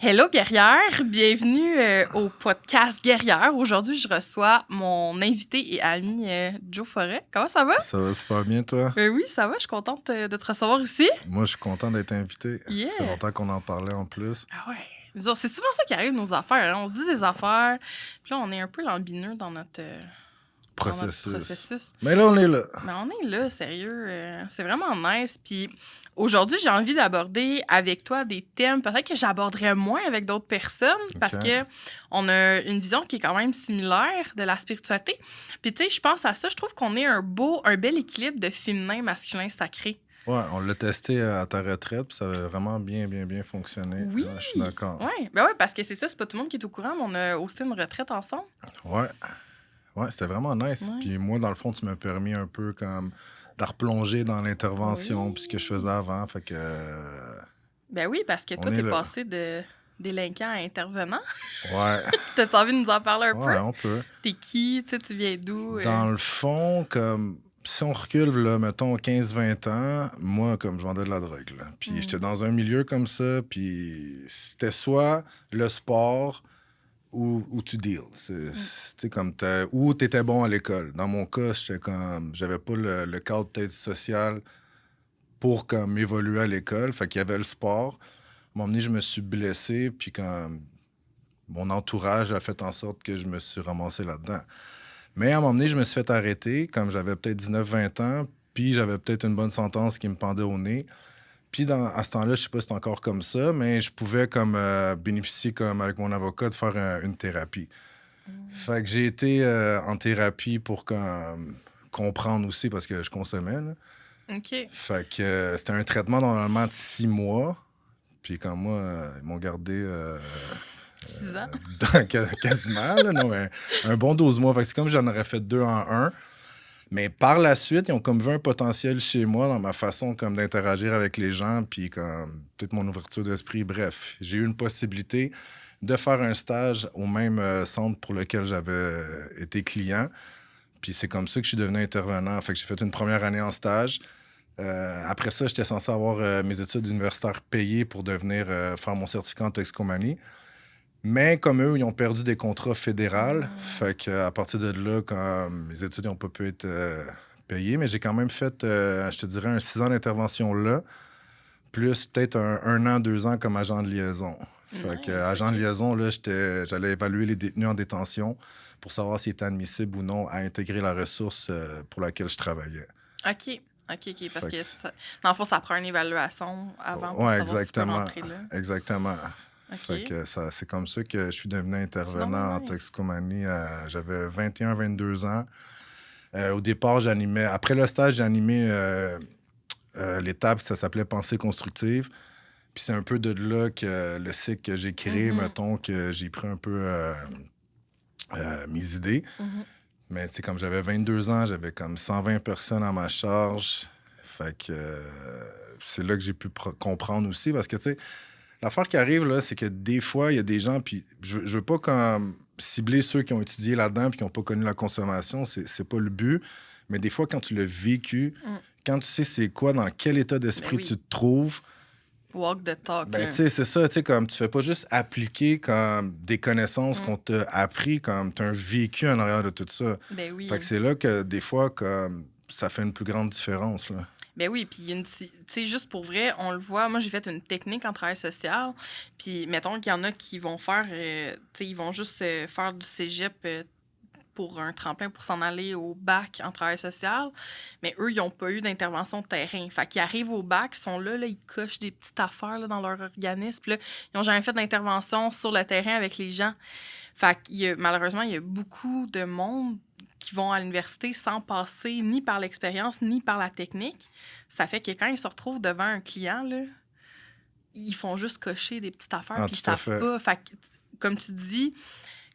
Hello guerrière, bienvenue au podcast Guerrière. Aujourd'hui, je reçois mon invité et ami Joe Forêt. Comment ça va? Ça va super bien, toi? Oui, ça va. Je suis contente de te recevoir ici. Moi, je suis content d'être invité. Yeah. Ça fait longtemps qu'on en parlait en plus. Ah ouais. C'est souvent ça qui arrive, nos affaires. Hein? On se dit des affaires, puis là, on est un peu lambineux dans notre processus. Mais là, on est là. Mais on est là, sérieux. C'est vraiment nice. Puis aujourd'hui, j'ai envie d'aborder avec toi des thèmes peut-être que j'aborderais moins avec d'autres personnes parce que on a une vision qui est quand même similaire de la spiritualité. Puis tu sais, je pense à ça, je trouve qu'on est un bel équilibre de féminin, masculin, sacré. Ouais, on l'a testé à ta retraite, puis ça a vraiment bien fonctionné. Oui. Je suis d'accord. Oui, ben ouais, parce que c'est ça, c'est pas tout le monde qui est au courant, mais on a hosté une retraite ensemble. Ouais, c'était vraiment nice. Ouais. Puis moi, dans le fond, tu m'as permis un peu comme de replonger dans l'intervention, puis ce que je faisais avant. Fait que. Ben oui, parce que toi, t'es passé de délinquant à intervenant. Ouais. T'as-tu envie de nous en parler un peu? Ouais, on peut. T'es qui? Tu viens d'où? Dans le fond, comme. Si on recule, là, mettons, 15-20 ans, moi, comme je vendais de la drogue, là. Puis j'étais dans un milieu comme ça, puis c'était soit le sport ou tu deals. C'était comme ou t'étais bon à l'école. Dans mon cas, j'avais pas le cadre peut-être social pour comme évoluer à l'école. Fait qu'il y avait le sport. À un moment donné, je me suis blessé, puis comme mon entourage a fait en sorte que je me suis ramassé là-dedans. Mais à un moment donné, je me suis fait arrêter, comme j'avais peut-être 19-20 ans, puis j'avais peut-être une bonne sentence qui me pendait au nez. Puis à ce temps-là, je sais pas si c'est encore comme ça, mais je pouvais comme bénéficier, comme avec mon avocat, de faire une thérapie. Fait que j'ai été en thérapie pour comprendre aussi, parce que je consommais, là. OK. Fait que c'était un traitement normalement de 6 mois. Puis comme moi, ils m'ont gardé... 6 ans? Quasiment, là, non, mais un bon 12 mois. Fait que c'est comme si j'en aurais fait 2 en 1. Mais par la suite, ils ont comme vu un potentiel chez moi dans ma façon comme d'interagir avec les gens, puis comme peut-être mon ouverture d'esprit. Bref, j'ai eu une possibilité de faire un stage au même centre pour lequel j'avais été client. Puis c'est comme ça que je suis devenu intervenant. Fait que j'ai fait une première année en stage. Après ça, j'étais censé avoir mes études universitaires payées pour devenir faire mon certificat en toxicomanie. Mais comme eux, ils ont perdu des contrats fédéraux, fait qu'à partir de là, quand mes études n'ont pas pu être payées, mais j'ai quand même fait, je te dirais, un 6 ans d'intervention là, plus peut-être un an, 2 ans comme agent de liaison. Fait que agent de liaison, là, j'allais évaluer les détenus en détention pour savoir s'ils étaient admissibles ou non à intégrer la ressource pour laquelle je travaillais. OK. Parce que dans le fond, ça prend une évaluation avant pour savoir si tu peux rentrer là. Exactement. Okay. Fait que c'est comme ça que je suis devenu intervenant en toxicomanie. J'avais 21-22 ans. Au départ, j'animais... Après le stage, j'animais l'étape, ça s'appelait Pensée constructive. Puis c'est un peu de là que le cycle que j'ai créé, mettons, que j'ai pris un peu mes idées. Mais tu sais, comme j'avais 22 ans, j'avais comme 120 personnes à ma charge. Fait que c'est là que j'ai pu comprendre aussi. Parce que, tu sais, l'affaire qui arrive, là, c'est que des fois, il y a des gens, puis je veux pas comme cibler ceux qui ont étudié là-dedans puis qui n'ont pas connu la consommation, c'est pas le but. Mais des fois, quand tu l'as vécu, quand tu sais c'est quoi, dans quel état d'esprit tu te trouves... Walk the talk. Ben, tu sais, c'est ça, tu sais, comme tu fais pas juste appliquer comme des connaissances qu'on t'a appris, comme tu as un vécu en arrière de tout ça. Ben oui. Fait que c'est là que des fois, comme ça fait une plus grande différence, là. Ben oui, puis tu sais, juste pour vrai, on le voit. Moi, j'ai fait une technique en travail social. Puis, mettons qu'il y en a qui vont faire, tu sais, ils vont juste faire du cégep pour un tremplin pour s'en aller au bac en travail social. Mais eux, ils n'ont pas eu d'intervention de terrain. Fait qu'ils arrivent au bac, ils sont là, ils cochent des petites affaires là, dans leur organisme. Puis là, ils n'ont jamais fait d'intervention sur le terrain avec les gens. Fait que malheureusement, il y a beaucoup de monde qui vont à l'université sans passer ni par l'expérience, ni par la technique. Ça fait que quand ils se retrouvent devant un client, là, ils font juste cocher des petites affaires, puis ils savent pas. Fait que, comme tu dis,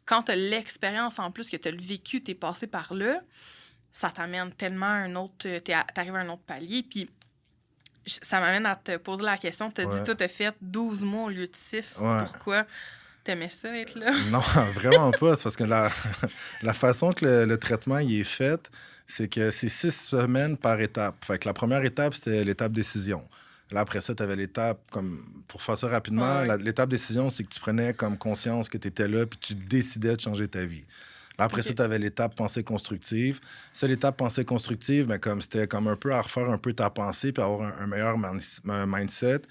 quand tu as l'expérience en plus, que tu as le vécu, tu es passé par là, ça t'amène tellement à un autre... T'arrives à un autre palier, puis ça m'amène à te poser la question. Tu as dit, toi, tu as fait 12 mois au lieu de 6. Pourquoi? T'aimais ça, être là? Non, vraiment pas. C'est parce que la façon que le traitement il est fait, c'est que c'est 6 semaines par étape. Fait que la première étape, c'était l'étape décision. Là, après ça, tu avais l'étape, comme pour faire ça rapidement, Ouais. l'étape décision, c'est que tu prenais comme conscience que tu étais là puis tu décidais de changer ta vie. Là, après ça, OK. tu avais l'étape pensée constructive. Ça, l'étape pensée constructive, mais comme c'était comme un peu à refaire un peu ta pensée puis avoir un meilleur mindset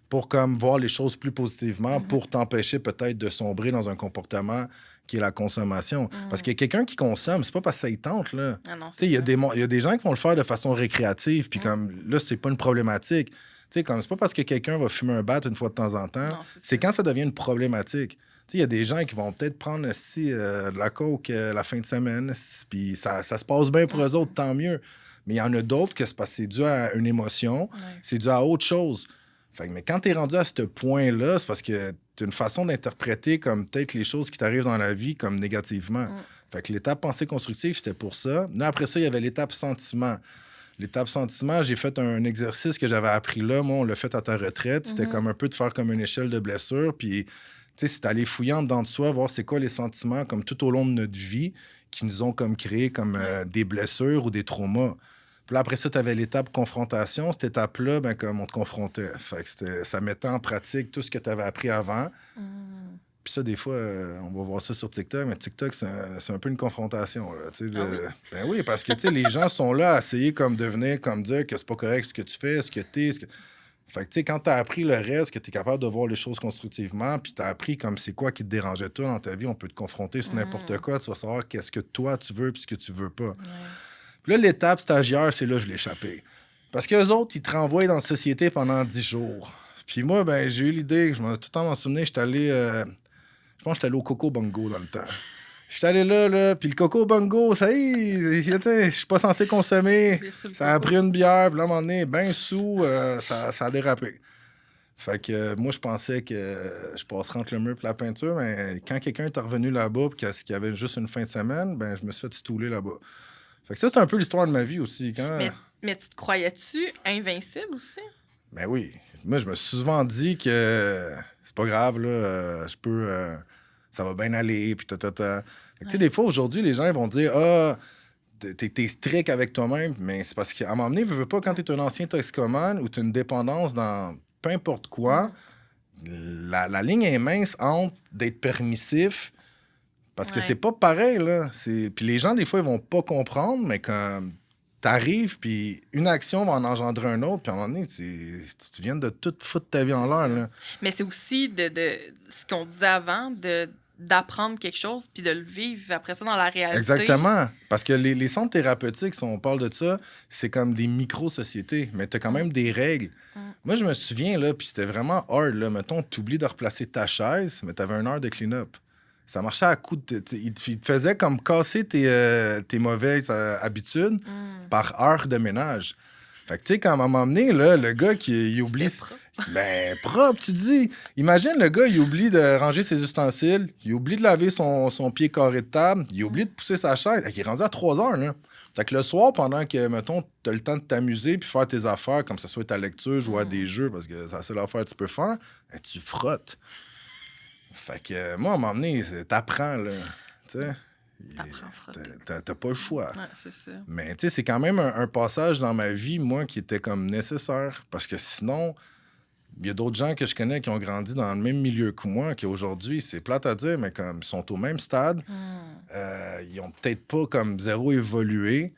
pour comme voir les choses plus positivement, Mhm. pour t'empêcher peut-être de sombrer dans un comportement qui est la consommation. Parce que Mm. quelqu'un qui consomme, c'est pas parce que ça y tente, là. Ah non, Tu c'est sais, ça. il y a des gens qui vont le faire de façon récréative, puis Mm. comme là, c'est pas une problématique. Tu sais, comme c'est pas parce que quelqu'un va fumer un bat une fois de temps en temps, Non, c'est c'est ça. quand ça devient une problématique. Tu sais, il y a des gens qui vont peut-être prendre de la coke la fin de semaine, puis ça se passe bien pour eux autres, tant mieux. Mais il y en a d'autres que c'est parce que c'est dû à une émotion, Ouais. c'est dû à autre chose. Fait que, mais quand t'es rendu à ce point-là, c'est parce que t'as une façon d'interpréter comme peut-être les choses qui t'arrivent dans la vie comme négativement. Mm. Fait que l'étape pensée constructive, c'était pour ça. Là, après ça, il y avait l'étape sentiment. L'étape sentiment, j'ai fait un exercice que j'avais appris là. Moi, on l'a fait à ta retraite. C'était comme un peu de faire comme une échelle de blessure. Puis, tu sais, c'est aller fouiller en dedans de soi, voir c'est quoi les sentiments comme tout au long de notre vie qui nous ont comme créé comme des blessures ou des traumas. Puis là, après ça, tu avais l'étape confrontation. Cette étape-là, ben, comme on te confrontait. Fait que ça mettait en pratique tout ce que tu avais appris avant. Mm. Puis ça, des fois, on va voir ça sur TikTok, mais TikTok, c'est un peu une confrontation. Là, tu sais, Ah oui? Ben oui, parce que tu sais, les gens sont là à essayer comme de venir comme dire que c'est pas correct ce que tu fais, ce que t'es. Fait que tu sais, quand t'as appris le reste, que t'es capable de voir les choses constructivement, puis t'as appris comme c'est quoi qui te dérangeait toi dans ta vie, on peut te confronter sur n'importe quoi, tu vas savoir qu'est-ce que toi tu veux puis ce que tu veux pas. Ouais. Puis là, l'étape stagiaire, c'est là que je l'ai échappé. Parce qu'eux autres, ils te renvoient dans la société pendant 10 jours. Puis moi, ben, j'ai eu l'idée, je m'en ai tout le temps m'en souvenir, j'étais allé, je pense que j'étais allé au Coco Bongo dans le temps. J'étais allé là, puis le Coco Bongo, ça y est, je suis pas censé consommer. Subir sur le Ça a coco. pris une bière, puis là, à un moment donné, ben sous, ça a dérapé. Fait que moi, je pensais que je passerais entre le mur et la peinture, mais quand quelqu'un est revenu là-bas et qu'il y avait juste une fin de semaine, ben je me suis fait stouler là-bas. Fait que ça, c'est un peu l'histoire de ma vie aussi. Mais tu te croyais-tu invincible aussi? Ben oui. Moi, je me suis souvent dit que c'est pas grave, là, je peux... ça va bien aller, puis ta. Fait que, tu sais, des fois, aujourd'hui, les gens ils vont dire « Ah, t'es strict avec toi-même. » Mais c'est parce qu'à un moment donné, veux pas, quand t'es un ancien toxicomane ou t'as une dépendance dans peu importe quoi, la ligne est mince entre d'être permissif, parce que Ouais. c'est pas pareil, là. Puis les gens, des fois, ils vont pas comprendre, mais comme t'arrives, puis une action va en engendrer un autre, puis à un moment donné, tu viens de tout foutre ta vie en C'est l'air, ça. là. Mais c'est aussi de ce qu'on disait avant, d'apprendre quelque chose puis de le vivre après ça dans la réalité. Exactement. Parce que les centres thérapeutiques, si on parle de ça, c'est comme des micro-sociétés, mais tu as quand même des règles. Moi, je me souviens, là, puis c'était vraiment hard, là. Mettons, tu oublies de replacer ta chaise, mais tu avais une heure de clean-up. Ça marchait à coup de... Il te faisait comme casser tes mauvaises habitudes par heure de ménage. Fait que, tu sais, quand à un moment donné, là, le gars il oublie... C'était propre. Ben, propre, tu dis. Imagine le gars, il oublie de ranger ses ustensiles, il oublie de laver son pied carré de table, il oublie de pousser sa chaise. Il est rendu à 3 heures, là. Fait que le soir, pendant que, mettons, t'as le temps de t'amuser puis faire tes affaires, comme ça soit ta lecture, jouer à des jeux, parce que c'est la seule affaire que tu peux faire, ben, tu frottes. Fait que moi, à un moment donné, t'apprends, là. Tu sais. T'apprends à frotter. T'as pas le choix. Ouais, c'est ça. Mais tu sais, c'est quand même un passage dans ma vie, moi, qui était comme nécessaire. Parce que sinon, il y a d'autres gens que je connais qui ont grandi dans le même milieu que moi, qui aujourd'hui, c'est plate à dire, mais comme ils sont au même stade, ils ont peut-être pas comme zéro évolué.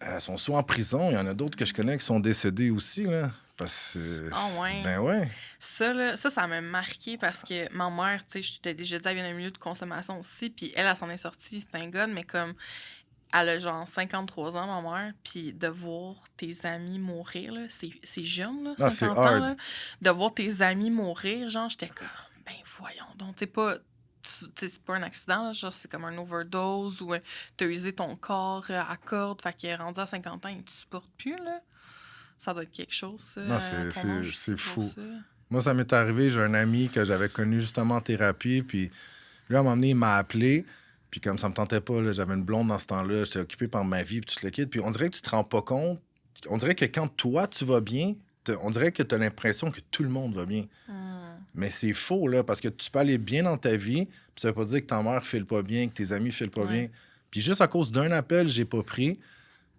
Ils sont soit en prison, il y en a d'autres que je connais qui sont décédés aussi, là. Parce que... Ah ouais. Ben ouais. Ça, là, ça m'a marqué parce que ma mère, tu sais, je t'ai déjà dit, elle vient d'un milieu de consommation aussi, puis elle s'en est sortie, thank God, mais comme elle a genre 53 ans, ma mère, puis de voir tes amis mourir, là, c'est jeune, là, Ah, 50 c'est ans, hard. là, de voir tes amis mourir, genre, j'étais comme, ben voyons donc, tu sais, pas... C'est pas un accident, là, genre c'est comme un overdose ou t'as usé ton corps à corde, fait qu'il est rendu à 50 ans et tu supportes plus, là. Ça doit être quelque chose, ça. Non, à ton âge, c'est pour fou. ça. Moi, ça m'est arrivé, j'ai un ami que j'avais connu justement en thérapie, puis lui, à un moment donné, il m'a appelé, puis comme ça me tentait pas, là, j'avais une blonde dans ce temps-là, j'étais occupé par ma vie, puis tout le kit, puis on dirait que tu te rends pas compte, on dirait que quand toi, tu vas bien, on dirait que tu as l'impression que tout le monde va bien. Mais c'est faux, là, parce que tu peux aller bien dans ta vie, puis ça veut pas dire que ta mère file pas bien, que tes amis filent pas Ouais. bien. Puis juste à cause d'un appel, j'ai pas pris,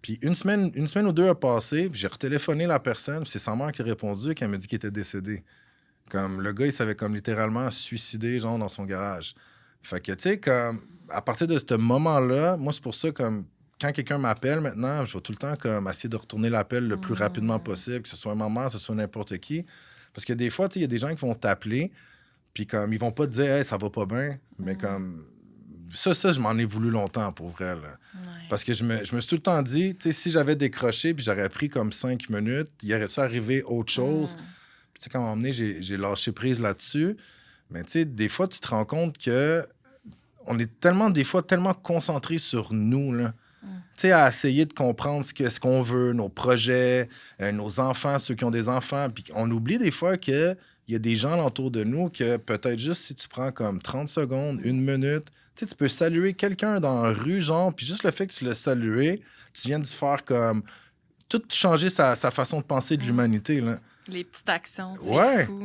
Puis une semaine ou deux a passé, puis j'ai retéléphoné la personne, puis c'est sa mère qui a répondu, qui m'a dit qu'il était décédé. Comme le gars, il s'avait comme littéralement suicidé, genre, dans son garage. Fait que, tu sais, comme, à partir de ce moment-là, moi, c'est pour ça, comme, quand quelqu'un m'appelle maintenant, je vais tout le temps, comme, essayer de retourner l'appel le plus rapidement possible, que ce soit ma mère, que ce soit n'importe qui. Parce que des fois, tu sais, il y a des gens qui vont t'appeler, puis comme, ils vont pas te dire, hey, ça va pas bien, mais comme, ça, je m'en ai voulu longtemps, pour vrai, là. Parce que je me suis tout le temps dit, tu sais, si j'avais décroché, puis j'aurais pris comme 5 minutes, il aurait-tu arrivé autre chose? Tu sais, quand à un moment donné, j'ai lâché prise là-dessus. Mais tu sais, des fois, tu te rends compte que on est tellement, des fois, tellement concentrés sur nous, là. Tu sais, à essayer de comprendre ce qu'on veut, nos projets, nos enfants, ceux qui ont des enfants. Puis on oublie des fois qu'il y a des gens autour de nous que peut-être juste si tu prends comme 30 secondes, 1 minute, tu sais, tu peux saluer quelqu'un dans la rue, genre, puis juste le fait que tu l'as salué, tu viens de se faire comme... tout changer sa façon de penser de l'humanité, là. Les petites actions,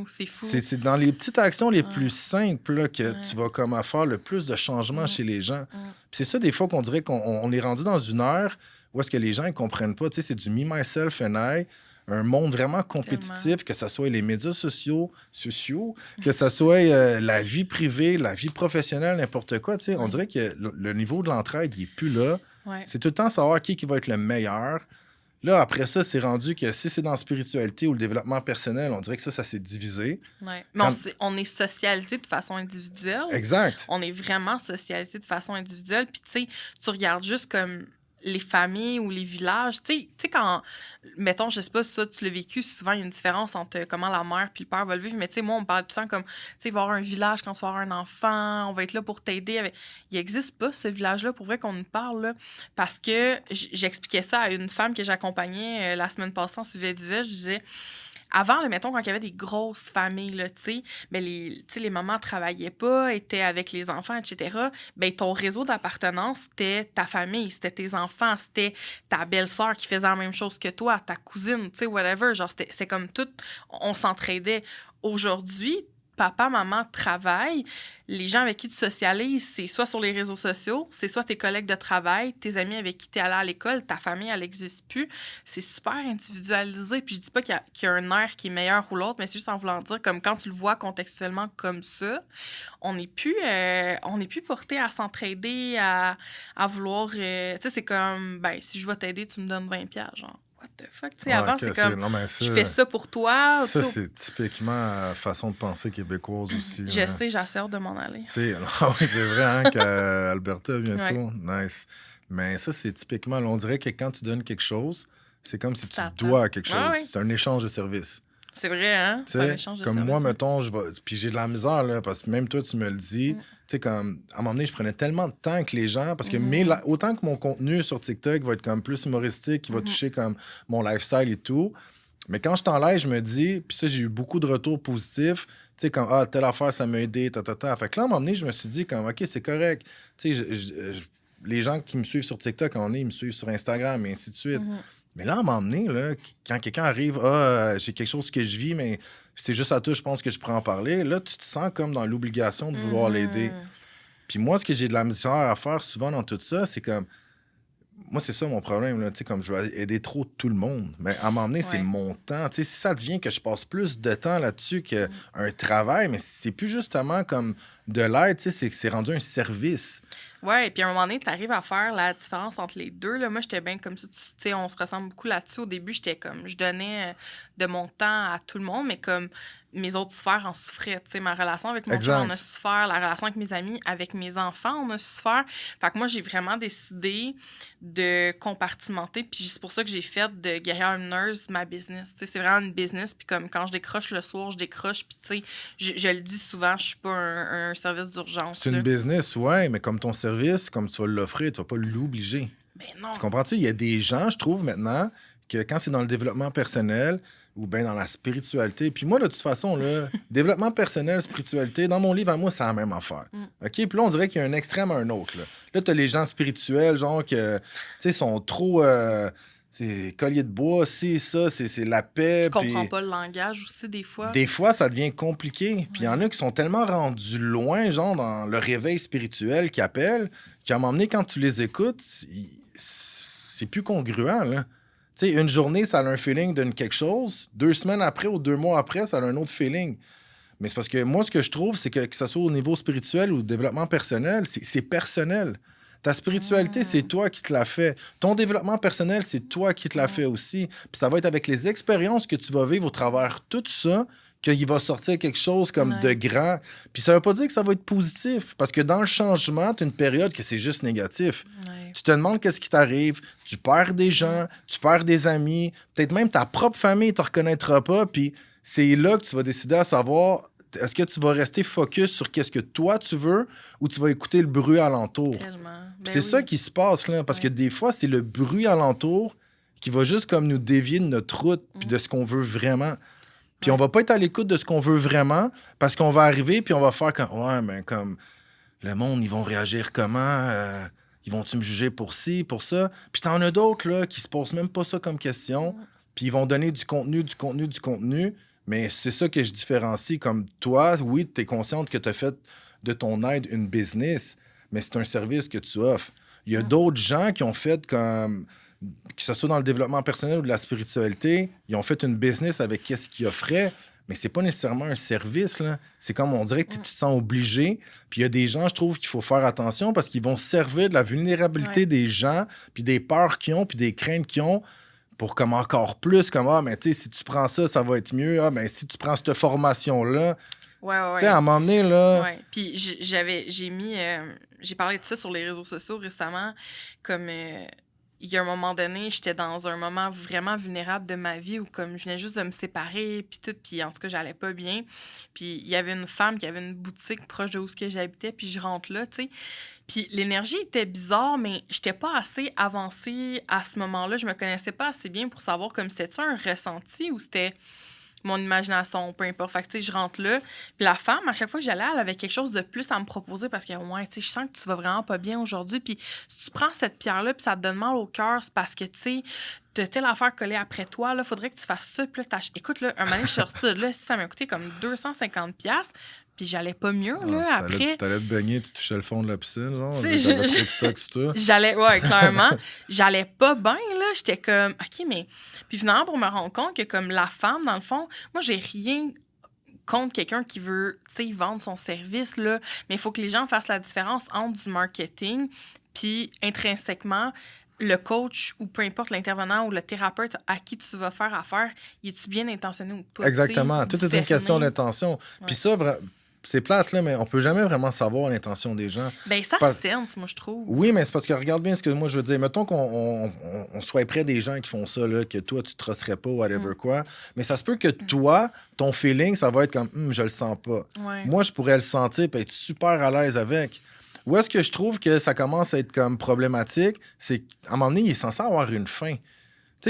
c'est fou. C'est dans les petites actions les plus simples là, que tu vas comme à faire le plus de changements chez les gens. Puis c'est ça, des fois, qu'on dirait qu'on est rendu dans une ère où est-ce que les gens ne comprennent pas. Tu sais, c'est du me, myself and I, un monde vraiment compétitif, que ce soit les médias sociaux que ce soit la vie privée, la vie professionnelle, n'importe quoi. Tu sais, on dirait que le niveau de l'entraide, il n'est plus là. C'est tout le temps savoir qui va être le meilleur. Là, après ça, c'est rendu que si c'est dans la spiritualité ou le développement personnel, on dirait que ça s'est divisé. Ouais. Mais on est socialisé de façon individuelle. Exact. On est vraiment socialisé de façon individuelle. Puis, tu sais, tu regardes juste comme les familles ou les villages. Tu sais, quand, mettons, je sais pas si ça, tu l'as vécu, souvent, il y a une différence entre comment la mère puis le père va le vivre. Mais, tu sais, moi, on me parle tout le temps comme, tu sais, il va y avoir un village quand tu vas avoir un enfant, on va être là pour t'aider. Il n'existe pas, ce village-là, pour vrai qu'on nous parle, là. Parce que j'expliquais ça à une femme que j'accompagnais la semaine passée en suivi du je disais... Avant, là, mettons, quand il y avait des grosses familles, là, ben les mamans travaillaient pas, étaient avec les enfants, etc., ben ton réseau d'appartenance, c'était ta famille, c'était tes enfants, c'était ta belle-sœur qui faisait la même chose que toi, ta cousine, tu sais, whatever. Genre, c'est comme tout, on s'entraidait. Aujourd'hui, papa, maman travaillent, les gens avec qui tu socialises, c'est soit sur les réseaux sociaux, c'est soit tes collègues de travail, tes amis avec qui tu es allé à l'école, ta famille, elle n'existe plus. C'est super individualisé. Puis je dis pas qu'il y a un air qui est meilleur ou l'autre, mais c'est juste en voulant dire, comme quand tu le vois contextuellement comme ça, on n'est plus porté à s'entraider, à vouloir... tu sais, c'est comme, ben, si je vais t'aider, tu me donnes 20$, genre. What the fuck, tu sais, avant, c'est comme, je fais ça pour toi. Ça, c'est typiquement façon de penser québécoise aussi. Je sais, j'ai hâte de m'en aller. Tu sais, oui, c'est vrai, hein, qu'Alberta, bientôt, nice. Mais ça, c'est typiquement, on dirait que quand tu donnes quelque chose, c'est comme si tu dois quelque chose. C'est un échange de service. C'est vrai, hein? C'est un échange de comme service. moi, mettons, puis j'ai de la misère, là, parce que même toi, tu me le dis. Tu sais, comme, à un moment donné, je prenais tellement de temps avec les gens, parce que autant que mon contenu sur TikTok va être comme plus humoristique, qui va toucher comme mon lifestyle et tout, mais quand je t'enlève, je me dis, puis ça, j'ai eu beaucoup de retours positifs, tu sais, comme, telle affaire, ça m'a aidé, ta. Fait que là, à un moment donné, je me suis dit, comme, OK, c'est correct. Tu sais, les gens qui me suivent sur TikTok, à un moment donné, ils me suivent sur Instagram, et ainsi de suite. Mais là, à un moment donné, là, quand quelqu'un arrive, j'ai quelque chose que je vis, mais c'est juste à toi, je pense que je pourrais en parler, là, tu te sens comme dans l'obligation de vouloir l'aider. Puis moi, ce que j'ai de la misère à faire souvent dans tout ça, c'est comme... Moi, c'est ça mon problème, là, tu sais, comme je veux aider trop tout le monde. Mais à un moment donné, c'est mon temps. Tu sais, si ça devient que je passe plus de temps là-dessus qu'un travail, mais c'est plus justement comme de l'aide, tu sais, c'est que c'est rendu un service. Ouais, et puis à un moment donné, tu arrives à faire la différence entre les deux. Là. Moi, j'étais bien comme ça. Tu sais, on se ressemble beaucoup là-dessus. Au début, j'étais comme, je donnais de mon temps à tout le monde, mais comme mes autres sphères en souffraient. Tu sais, ma relation avec mon chum, on a souffert. La relation avec mes amis, avec mes enfants, on a souffert. Fait que moi, j'ai vraiment décidé de compartimenter. Puis c'est pour ça que j'ai fait de guerrière lumineuse ma business. Tu sais, c'est vraiment une business. Puis comme quand je décroche le soir, je décroche. Puis tu sais, je le dis souvent, je suis pas un service d'urgence. C'est une business, ouais, mais comme ton service, comme tu vas l'offrir, tu vas pas l'obliger. Ben non. Tu comprends-tu? Il y a des gens, je trouve, maintenant, que quand c'est dans le développement personnel ou bien dans la spiritualité, puis moi, de toute façon, là, développement personnel, spiritualité, dans mon livre à moi, c'est la même affaire. OK? Puis là, on dirait qu'il y a un extrême à un autre. Là, t'as les gens spirituels, genre, que, tu sais, sont trop... c'est collier de bois, c'est ça, c'est la paix. Tu comprends pas le langage aussi, des fois. Des fois, ça devient compliqué. Puis il y en a qui sont tellement rendus loin, genre, dans le réveil spirituel qu'ils appellent, qu'à un moment donné, quand tu les écoutes, c'est c'est plus congruent, là. Tu sais, une journée, ça a un feeling d'une quelque chose. 2 semaines après ou 2 mois après, ça a un autre feeling. Mais c'est parce que moi, ce que je trouve, c'est que ce soit au niveau spirituel ou développement personnel, c'est personnel. Ta spiritualité, c'est toi qui te la fait. Ton développement personnel, c'est toi qui te la fait aussi. Puis ça va être avec les expériences que tu vas vivre au travers tout ça qu'il va sortir quelque chose comme de grand. Puis ça veut pas dire que ça va être positif. Parce que dans le changement, tu as une période que c'est juste négatif. Ouais. Tu te demandes qu'est-ce qui t'arrive. Tu perds des gens, tu perds des amis. Peut-être même ta propre famille ne te reconnaîtra pas. Puis c'est là que tu vas décider à savoir... Est-ce que tu vas rester focus sur qu'est-ce que toi tu veux ou tu vas écouter le bruit alentour? Tellement. C'est ça qui se passe, là, parce que des fois, c'est le bruit alentour qui va juste comme nous dévier de notre route puis de ce qu'on veut vraiment. Puis on va pas être à l'écoute de ce qu'on veut vraiment parce qu'on va arriver puis on va faire comme... Ouais, mais comme... Le monde, ils vont réagir comment? Ils vont-tu me juger pour ci, pour ça? Puis t'en as d'autres, là, qui se posent même pas ça comme question. Puis ils vont donner du contenu. Mais c'est ça que je différencie. Comme toi, oui, tu es consciente que tu as fait de ton aide une business, mais c'est un service que tu offres. Il y a d'autres gens qui ont fait comme... Que ce soit dans le développement personnel ou de la spiritualité, ils ont fait une business avec qu'est-ce qu'ils offraient, mais c'est pas nécessairement un service, là. C'est comme on dirait que tu te sens obligé. Puis il y a des gens, je trouve, qu'il faut faire attention parce qu'ils vont se servir de la vulnérabilité des gens, puis des peurs qu'ils ont, puis des craintes qu'ils ont, pour comme encore plus, comme, ah, mais tu sais, si tu prends ça, ça va être mieux. Ah, mais si tu prends cette formation-là, tu sais, à un moment donné, là... Ouais. Puis j'ai parlé de ça sur les réseaux sociaux récemment, comme il y a un moment donné, j'étais dans un moment vraiment vulnérable de ma vie où comme je venais juste de me séparer, puis tout, puis en tout cas, j'allais pas bien. Puis il y avait une femme qui avait une boutique proche de où j'habitais, puis je rentre là, tu sais. Puis l'énergie était bizarre, mais j'étais pas assez avancée à ce moment-là. Je me connaissais pas assez bien pour savoir comme c'était un ressenti ou c'était mon imagination, peu importe. Fait que, tu sais, je rentre là. Puis la femme, à chaque fois que j'allais, elle avait quelque chose de plus à me proposer parce que, ouais, tu sais, je sens que tu vas vraiment pas bien aujourd'hui. Puis si tu prends cette pierre-là, puis ça te donne mal au cœur, c'est parce que, tu sais, t'as telle affaire collée après toi, là, faudrait que tu fasses ça. Puis là, écoute, là, un moment donné, je suis sortie de là, ça m'a coûté comme 250$. Puis j'allais pas mieux, là, après. T'allais te baigner, tu touchais le fond de la piscine, genre. Tu sais, T'avais trop de stock sur toi. J'allais, ouais, clairement. J'allais pas bien, là. J'étais comme, OK, mais... Puis finalement, pour me rendre compte que, comme la femme, dans le fond, moi, j'ai rien contre quelqu'un qui veut, tu sais, vendre son service, là. Mais il faut que les gens fassent la différence entre du marketing puis intrinsèquement le coach ou peu importe l'intervenant ou le thérapeute à qui tu vas faire affaire, es-tu bien intentionné ou pas? Exactement. Tout est une question d'intention. Puis ça, c'est plate, là, mais on peut jamais vraiment savoir l'intention des gens. Ben ça sense, moi, je trouve. Oui, mais c'est parce que regarde bien ce que moi je veux dire. Mettons qu'on soit près des gens qui font ça, là, que toi, tu te trosserais pas, whatever quoi. Mais ça se peut que toi, ton feeling, ça va être comme je le sens pas. Ouais. Moi, je pourrais le sentir et être super à l'aise avec. Où est-ce que je trouve que ça commence à être comme problématique? C'est qu'à un moment donné, il est censé avoir une fin.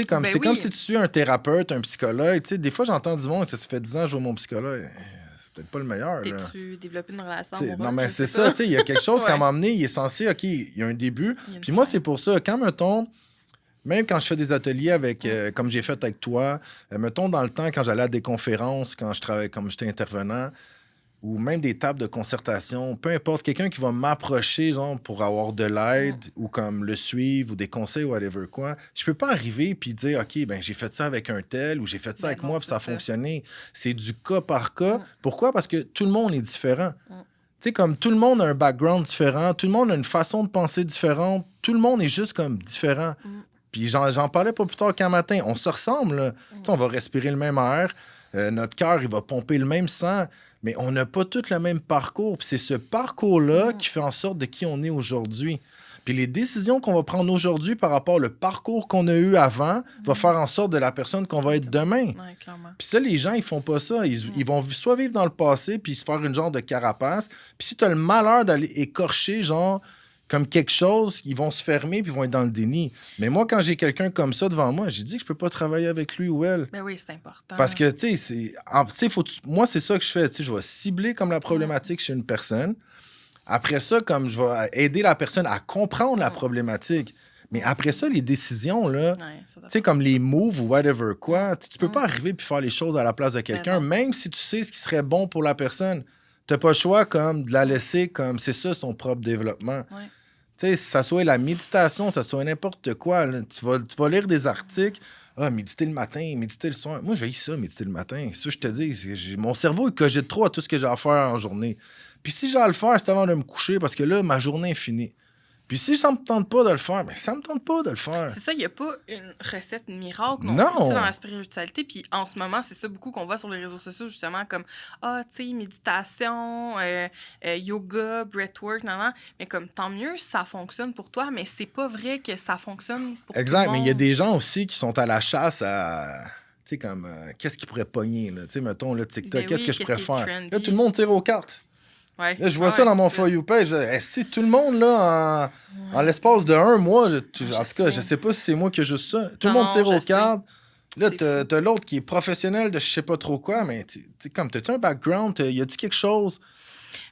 Comme, c'est comme si tu suis un thérapeute, un psychologue. Des fois, j'entends du monde que ça fait 10 ans que je vois mon psychologue. C'est peut-être pas le meilleur. T'es-tu développé une relation amoureuse? Non, mais c'est ça. Il y a quelque chose qu'à un moment donné, il est censé, OK, il y a un début. Puis moi, c'est pour ça. Quand, mettons, même quand je fais des ateliers avec, comme j'ai fait avec toi, mettons, dans le temps, quand j'allais à des conférences, quand je travaillais comme j'étais intervenant, ou même des tables de concertation, peu importe, quelqu'un qui va m'approcher, genre, pour avoir de l'aide ou comme le suivre ou des conseils, whatever quoi, je peux pas arriver puis dire, OK, ben j'ai fait ça avec un tel ou j'ai fait ça avec moi puis ça a fonctionné. C'est du cas par cas. Pourquoi? Parce que tout le monde est différent. Tu sais, comme tout le monde a un background différent, tout le monde a une façon de penser différente, tout le monde est juste comme différent. Puis j'en parlais pas plus tard qu'un matin. On se ressemble, là. On va respirer le même air, notre cœur, il va pomper le même sang, mais on n'a pas tous le même parcours. Puis c'est ce parcours-là qui fait en sorte de qui on est aujourd'hui. Puis les décisions qu'on va prendre aujourd'hui par rapport au parcours qu'on a eu avant va faire en sorte de la personne qu'on va être demain. Ouais, clairement. Puis ça, les gens, ils font pas ça. Ils vont soit vivre dans le passé puis se faire une genre de carapace. Puis si tu as le malheur d'aller écorcher, genre, comme quelque chose, ils vont se fermer puis ils vont être dans le déni. Mais moi, quand j'ai quelqu'un comme ça devant moi, j'ai dit que je peux pas travailler avec lui ou elle. Ben oui, c'est important. Parce que, tu sais, moi, c'est ça que je fais. Tu sais, je vais cibler comme la problématique chez une personne. Après ça, comme je vais aider la personne à comprendre la problématique. Mais après ça, les décisions, là, tu sais, comme les moves ou whatever quoi, tu peux pas arriver puis faire les choses à la place de quelqu'un, même si tu sais ce qui serait bon pour la personne. T'as pas le choix, comme, de la laisser comme c'est ça son propre développement. Tu Tu sais, ça soit la méditation, ça soit n'importe quoi. Là. Tu vas lire des articles. Ah, méditer le matin, méditer le soir. Moi, j'ai ça, méditer le matin. Ça, je te dis, mon cerveau, il cogite trop à tout ce que j'ai à faire en journée. Puis si j'ai à le faire, c'est avant de me coucher parce que là, ma journée est finie. Puis si ça me tente pas de le faire, mais ça me tente pas de le faire. C'est ça, il n'y a pas une recette miracle non Non. plus, tu sais, dans la spiritualité. Puis en ce moment, c'est ça beaucoup qu'on voit sur les réseaux sociaux, justement, comme tu sais, méditation, yoga, breathwork, nan. Mais comme tant mieux si ça fonctionne pour toi, mais c'est pas vrai que ça fonctionne pour Exact, tout le mais monde. il y a des gens aussi qui sont à la chasse à. Tu sais, comme, qu'est-ce qui pourrait pogner, là? Tu sais, mettons, là, TikTok, Ben qu'est-ce oui, que je qu'est-ce pourrais qui est faire? trendy. Là, tout le monde tire aux cartes. Ouais. Là, je vois Ah ça ouais, dans mon c'est For You page. Si tout le monde, là, en l'espace de 1 mois, en tout cas, sais. je sais pas si c'est moi qui ai juste ça. Tout le Non, monde tire je aux sais. cartes. Là, C'est t'as l'autre qui est professionnel de je sais pas trop quoi, mais tu sais, comme, t'as-tu un background? Y a-tu quelque chose?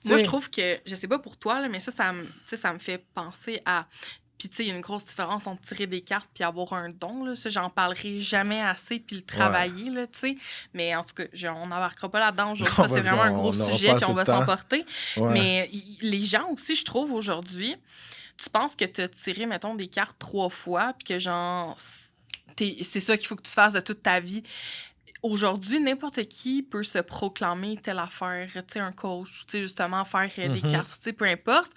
Moi, T'sais, je trouve que, je sais pas pour toi, là, mais ça me fait penser à. Puis, tu sais, il y a une grosse différence entre tirer des cartes puis avoir un don. Là. Ça, j'en parlerai jamais assez puis le travailler, là, tu sais. Mais en tout cas, on n'embarquera pas là-dedans aujourd'hui. Non, C'est parce vraiment un qu'on gros n'aura sujet pas puis on assez va de temps. s'emporter. Ouais. Mais les gens aussi, je trouve, aujourd'hui, tu penses que tu as tiré, mettons, des cartes 3 fois puis que, genre, c'est ça qu'il faut que tu fasses de toute ta vie. Aujourd'hui, n'importe qui peut se proclamer telle affaire, tu sais, un coach, tu sais, justement, faire des cartes, tu sais, peu importe.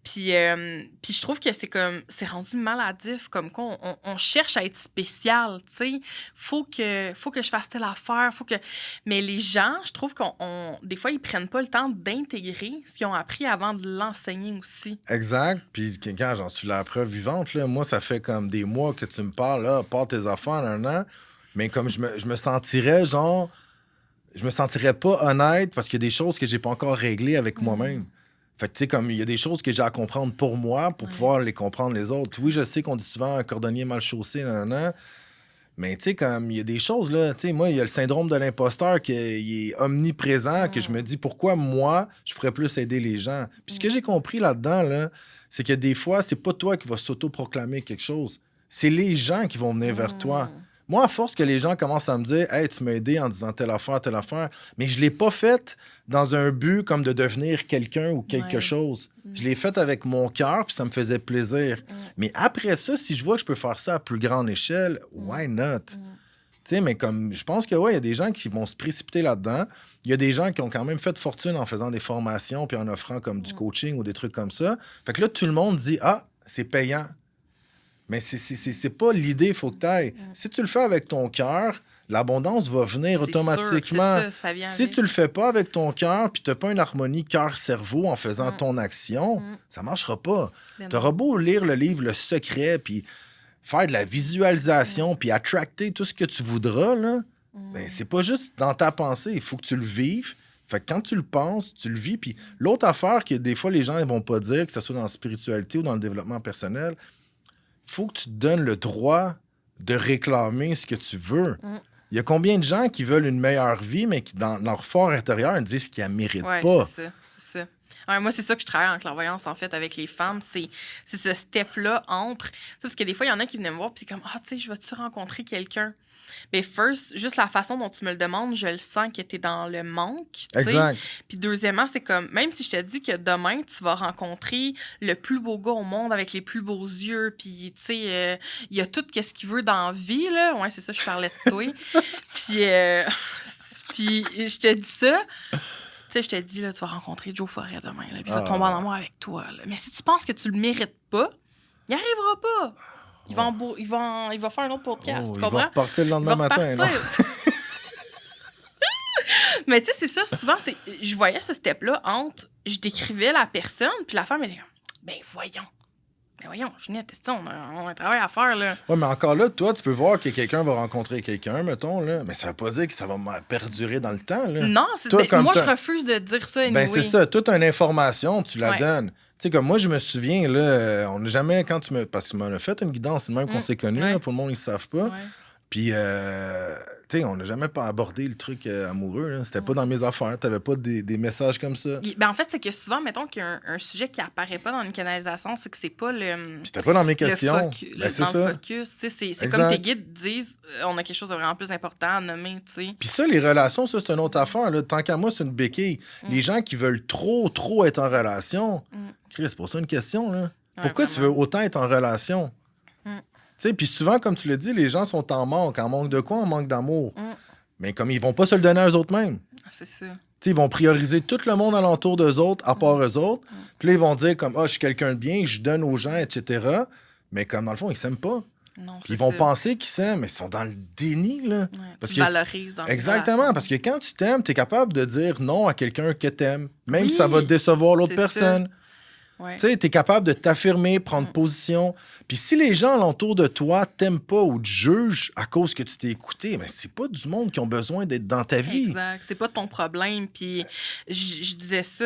Puis je trouve que c'est rendu maladif, comme quoi on cherche à être spécial, tu sais. Faut que je fasse telle affaire, Mais les gens, je trouve des fois, ils prennent pas le temps d'intégrer ce qu'ils ont appris avant de l'enseigner aussi. Exact. Puis quand j'en suis la preuve vivante, là, moi, ça fait comme des mois que tu me parles, là, pars tes affaires, un an. Mais comme je me sentirais, genre, je me sentirais pas honnête parce qu'il y a des choses que j'ai pas encore réglées avec moi-même. Fait que, tu sais, comme il y a des choses que j'ai à comprendre pour moi pour pouvoir les comprendre les autres. Oui, je sais qu'on dit souvent un cordonnier mal chaussé, mais tu sais, comme il y a des choses, là, tu sais, moi, il y a le syndrome de l'imposteur qui est omniprésent, que je me dis pourquoi moi, je pourrais plus aider les gens. Puis ce que j'ai compris là-dedans, là, c'est que des fois, c'est pas toi qui vas s'auto-proclamer quelque chose. C'est les gens qui vont venir vers toi. Moi, à force que les gens commencent à me dire « Hey, tu m'as aidé en disant telle affaire, mais je l'ai pas faite dans un but comme de devenir quelqu'un ou quelque chose. Je l'ai faite avec mon cœur, puis ça me faisait plaisir. Mais après ça, si je vois que je peux faire ça à plus grande échelle, why not? Tu sais, mais comme je pense que il y a des gens qui vont se précipiter là-dedans. Il y a des gens qui ont quand même fait fortune en faisant des formations puis en offrant comme du coaching ou des trucs comme ça. Fait que là, tout le monde dit « Ah, c'est payant. » Mais c'est pas l'idée, il faut que tu ailles. Si tu le fais avec ton cœur, l'abondance va venir automatiquement. Sûr, ça vient Si avec. tu le fais pas avec ton cœur, puis tu n'as pas une harmonie cœur-cerveau en faisant ton action, ça marchera pas. Tu auras beau lire le livre Le Secret, puis faire de la visualisation, puis attracter tout ce que tu voudras, là, ben, c'est pas juste dans ta pensée, il faut que tu le vives. Fait que quand tu le penses, tu le vis. Puis l'autre affaire que des fois les gens ne vont pas dire, que ce soit dans la spiritualité ou dans le développement personnel, faut que tu te donnes le droit de réclamer ce que tu veux. Il y a combien de gens qui veulent une meilleure vie, mais qui, dans leur fort intérieur, disent qu'ils ne la méritent pas? C'est ça. Ouais, moi, c'est ça que je travaille en clairvoyance, en fait, avec les femmes. C'est ce step-là entre... Parce que des fois, il y en a qui venaient me voir, puis comme, tu sais, je vais-tu rencontrer quelqu'un? Mais first, juste la façon dont tu me le demandes, je le sens que tu es dans le manque. Exact. Puis deuxièmement, c'est comme, même si je te dis que demain, tu vas rencontrer le plus beau gars au monde avec les plus beaux yeux, puis, tu sais, il y a tout ce qu'il veut dans la vie, là. Ouais, c'est ça, je parlais de toi. Puis je te dis ça... Tu sais, je te dis, là, tu vas rencontrer Joe Forêt demain, là, puis il va tomber en amour avec toi. Là. Mais si tu penses que tu le mérites pas, il n'y arrivera pas. Il va faire un autre podcast, tu il comprends? va repartir le lendemain matin. Là. Mais tu sais, c'est ça, souvent, je voyais ce step-là entre, je décrivais la personne, puis la femme était comme, ben voyons, Ginette, on a un travail à faire, là. Oui, mais encore là, toi, tu peux voir que quelqu'un va rencontrer quelqu'un, mettons, là, mais ça veut pas dire que ça va perdurer dans le temps, là. Non, toi, moi, je refuse de dire ça, anyway. Ben, c'est ça. Toute une information, tu la donnes. Tu sais, comme moi, je me souviens, là, on n'a jamais, quand tu me... Parce que tu m'en as fait une guidance, c'est le même qu'on s'est connus, là, pour le monde, ils ne savent pas. Puis, tu sais, on n'a jamais pas abordé le truc amoureux. Là. C'était pas dans mes affaires. T'avais pas des messages comme ça. Ben, en fait, c'est que souvent, mettons qu'il y a un sujet qui apparaît pas dans une canalisation, c'est que c'est pas le... C'était pas dans mes questions. Ben, c'est ça. Le focus. C'est comme tes guides disent, on a quelque chose de vraiment plus important à nommer, tu sais. Puis ça, les relations, ça, c'est une autre affaire. Là. Tant qu'à moi, c'est une béquille. Les gens qui veulent trop être en relation, Chris, c'est pour ça une question, là. Pourquoi tu veux autant être en relation? Tu sais, puis souvent, comme tu le dis, les gens sont en manque. En manque de quoi? En manque d'amour. Mais comme ils vont pas se le donner à eux autres mêmes. C'est ça. T'sais, ils vont prioriser tout le monde alentour d'eux autres, à part eux autres. Puis là, ils vont dire comme, je suis quelqu'un de bien, je donne aux gens, etc. Mais comme, dans le fond, ils s'aiment pas. Non, Ils vont penser qu'ils s'aiment, mais ils sont dans le déni, là. Parce tu valorises dans exactement, parce que quand tu t'aimes, tu es capable de dire non à quelqu'un que t'aimes, même si ça va décevoir l'autre personne. Ouais. Tu sais, t'es capable de t'affirmer, prendre position. Puis si les gens alentour de toi t'aiment pas ou te jugent à cause que tu t'es écouté, mais c'est pas du monde qui ont besoin d'être dans ta vie. Exact. C'est pas ton problème. Puis je disais ça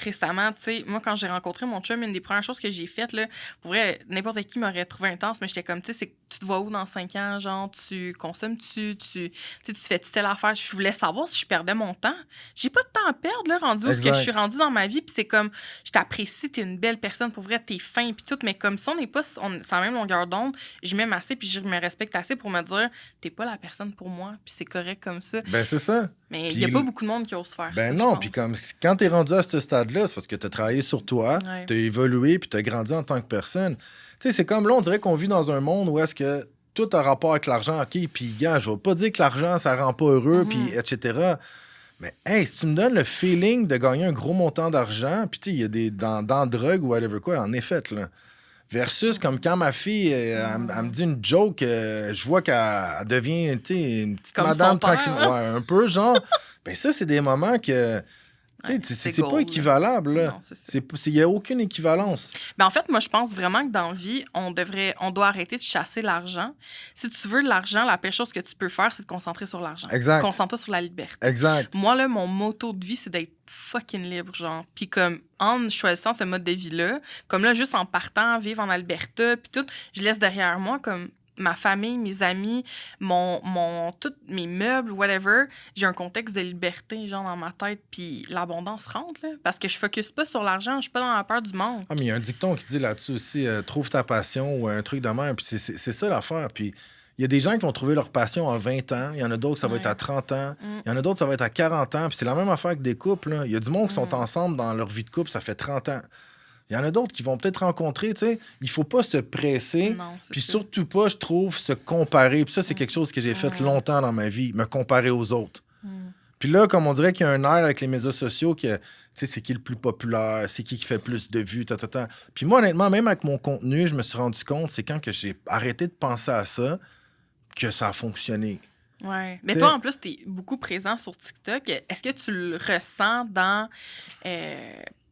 récemment, tu sais, moi, quand j'ai rencontré mon chum, une des premières choses que j'ai faites, là, pour vrai, n'importe qui m'aurait trouvé intense, mais j'étais comme, tu sais, c'est tu te vois où dans 5 ans, genre, tu consommes-tu, tu fais-tu telle affaire? Je voulais savoir si je perdais mon temps. J'ai pas de temps à perdre, là, rendu où je suis rendue dans ma vie, puis c'est comme, je t'apprécie, t'es une belle personne, pour vrai, t'es fin, puis tout, mais comme si on n'est pas sur la même longueur d'onde, je m'aime assez, puis je me respecte assez pour me dire, t'es pas la personne pour moi, puis c'est correct comme ça. Ben, c'est ça. Mais il y a pas beaucoup de monde qui ose faire ça. Ben non, puis comme quand t'es rendu à ce stade-là, c'est parce que t'as travaillé sur toi, t'as évolué, puis t'as grandi en tant que personne. Tu sais, c'est comme là, on dirait qu'on vit dans un monde où est-ce que tout a rapport avec l'argent, OK, puis gars, je vais pas dire que l'argent, ça rend pas heureux, puis etc. Mais hey, si tu me donnes le feeling de gagner un gros montant d'argent, puis tu sais, il y a des dans drogue ou whatever quoi, en effet, là. Versus comme quand ma fille, elle me dit une joke, je vois qu'elle devient, tu sais, une petite comme madame tranquille. Ouais, un peu, genre. Ben ça, c'est des moments que... c'est pas équivalable, là. Il n'y a aucune équivalence. Ben en fait, moi, je pense vraiment que dans la vie, on doit arrêter de chasser l'argent. Si tu veux de l'argent, la pire chose que tu peux faire, c'est de te concentrer sur l'argent. Exact. Concentre-toi sur la liberté. Exact. Moi, là, mon motto de vie, c'est d'être fucking libre, genre. Puis comme, en choisissant ce mode de vie-là, comme là, juste en partant, vivre en Alberta, puis tout, je laisse derrière moi, comme... ma famille, mes amis, tous mes meubles, whatever, j'ai un contexte de liberté, genre, dans ma tête, puis l'abondance rentre, là, parce que je focus pas sur l'argent, je suis pas dans la peur du monde. Ah, mais il y a un dicton qui dit là-dessus aussi, trouve ta passion ou un truc de même, puis c'est ça l'affaire, puis il y a des gens qui vont trouver leur passion à 20 ans, il y en a d'autres, ça va être à 30 ans, il y en a d'autres, ça va être à 40 ans, puis c'est la même affaire que des couples, là. Il y a du monde qui sont ensemble dans leur vie de couple, ça fait 30 ans. Il y en a d'autres qui vont peut-être rencontrer, tu sais. Il faut pas se presser. Puis surtout pas, je trouve, se comparer. Puis ça, c'est quelque chose que j'ai fait longtemps dans ma vie, me comparer aux autres. Puis là, comme on dirait qu'il y a un air avec les médias sociaux que, tu sais, c'est qui le plus populaire, c'est qui fait plus de vues, ta. Puis moi, honnêtement, même avec mon contenu, je me suis rendu compte, c'est quand que j'ai arrêté de penser à ça, que ça a fonctionné. Ouais. Mais toi, en plus, tu es beaucoup présent sur TikTok. Est-ce que tu le ressens dans...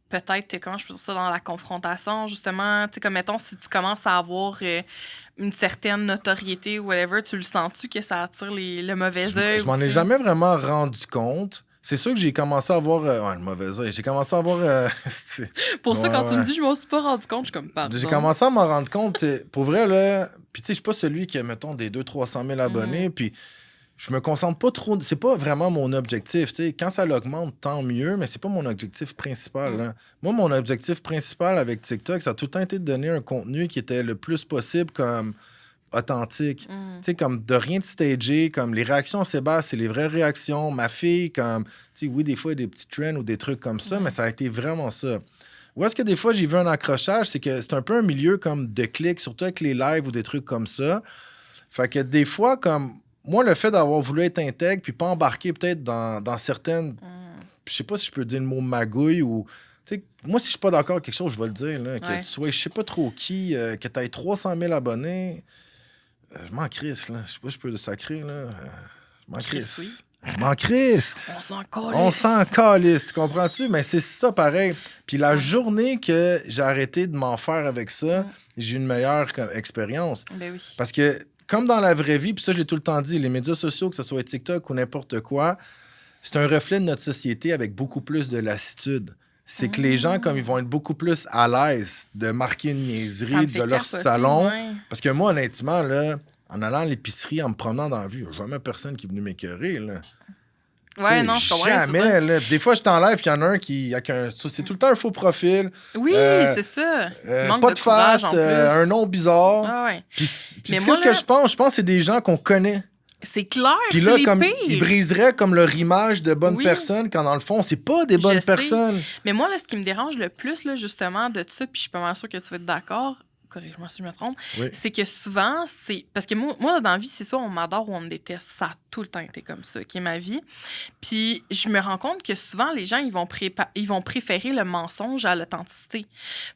peut-être, comment je peux dire ça, dans la confrontation, justement, tu sais, comme, mettons, si tu commences à avoir une certaine notoriété ou whatever, tu le sens-tu que ça attire le mauvais œil? Je m'en ai jamais vraiment rendu compte. C'est sûr que j'ai commencé à avoir... le mauvais œil. J'ai commencé à avoir... Pour ça, quand tu me dis, je m'en suis pas rendu compte, je suis comme, pardon. J'ai commencé à m'en rendre compte. Pour vrai, là... Puis, tu sais, je suis pas celui qui a, mettons, des 200-300 000 abonnés, puis... Je me concentre pas trop... C'est pas vraiment mon objectif. T'sais. Quand ça l'augmente, tant mieux, mais c'est pas mon objectif principal. Là. Moi, mon objectif principal avec TikTok, ça a tout le temps été de donner un contenu qui était le plus possible comme authentique. T'sais, comme de rien de stagé, comme les réactions Sébastien, c'est les vraies réactions. Ma fille, comme... Oui, des fois, il y a des petits trends ou des trucs comme ça, mais ça a été vraiment ça. Où est-ce que des fois, j'ai vu un accrochage, c'est que c'est un peu un milieu comme de clics, surtout avec les lives ou des trucs comme ça. Fait que des fois, comme... Moi, le fait d'avoir voulu être intègre puis pas embarquer peut-être dans certaines... Je sais pas si je peux dire le mot magouille ou... Moi, si je suis pas d'accord avec quelque chose, je vais le dire. Là, que tu sois, je sais pas trop qui, que tu aies 300 000 abonnés, je m'en crisse. Là. Je sais pas si je peux le sacrer. Là. Je m'en crisse. Oui. Je m'en crisse. On s'en calisse. Comprends-tu? Mais c'est ça pareil. Puis la journée que j'ai arrêté de m'en faire avec ça, j'ai eu une meilleure expérience. Ben oui. Parce que comme dans la vraie vie, puis ça, je l'ai tout le temps dit, les médias sociaux, que ce soit TikTok ou n'importe quoi, c'est un reflet de notre société avec beaucoup plus de lassitude. C'est que les gens, comme ils vont être beaucoup plus à l'aise de marquer une niaiserie de leur salon. Ouais. Parce que moi, honnêtement, là, en allant à l'épicerie, en me promenant dans la vue, il n'y a jamais personne qui est venu m'écœurer. Là. Ouais, non, je comprends. Jamais, là. Des fois, je t'enlève, il y en a un qui... C'est tout le temps un faux profil. Oui, c'est ça. Pas de face, un nom bizarre. Ah ouais. Puis ce que je pense que c'est des gens qu'on connaît. C'est clair, Puis c'est là, les comme, pires. ils briseraient comme leur image de bonnes Oui. personnes, quand dans le fond, c'est pas des bonnes Je sais. personnes. Mais moi, là, ce qui me dérange le plus, là, justement, de ça, puis je suis pas mal sûre que tu vas être d'accord, corrige-moi si je me trompe, Oui. c'est que souvent, c'est... Parce que moi là, dans la vie, c'est ça, on m'adore ou on me déteste. Ça a tout le temps été comme ça, qui est ma vie. Puis je me rends compte que souvent, les gens, ils vont préférer le mensonge à l'authenticité.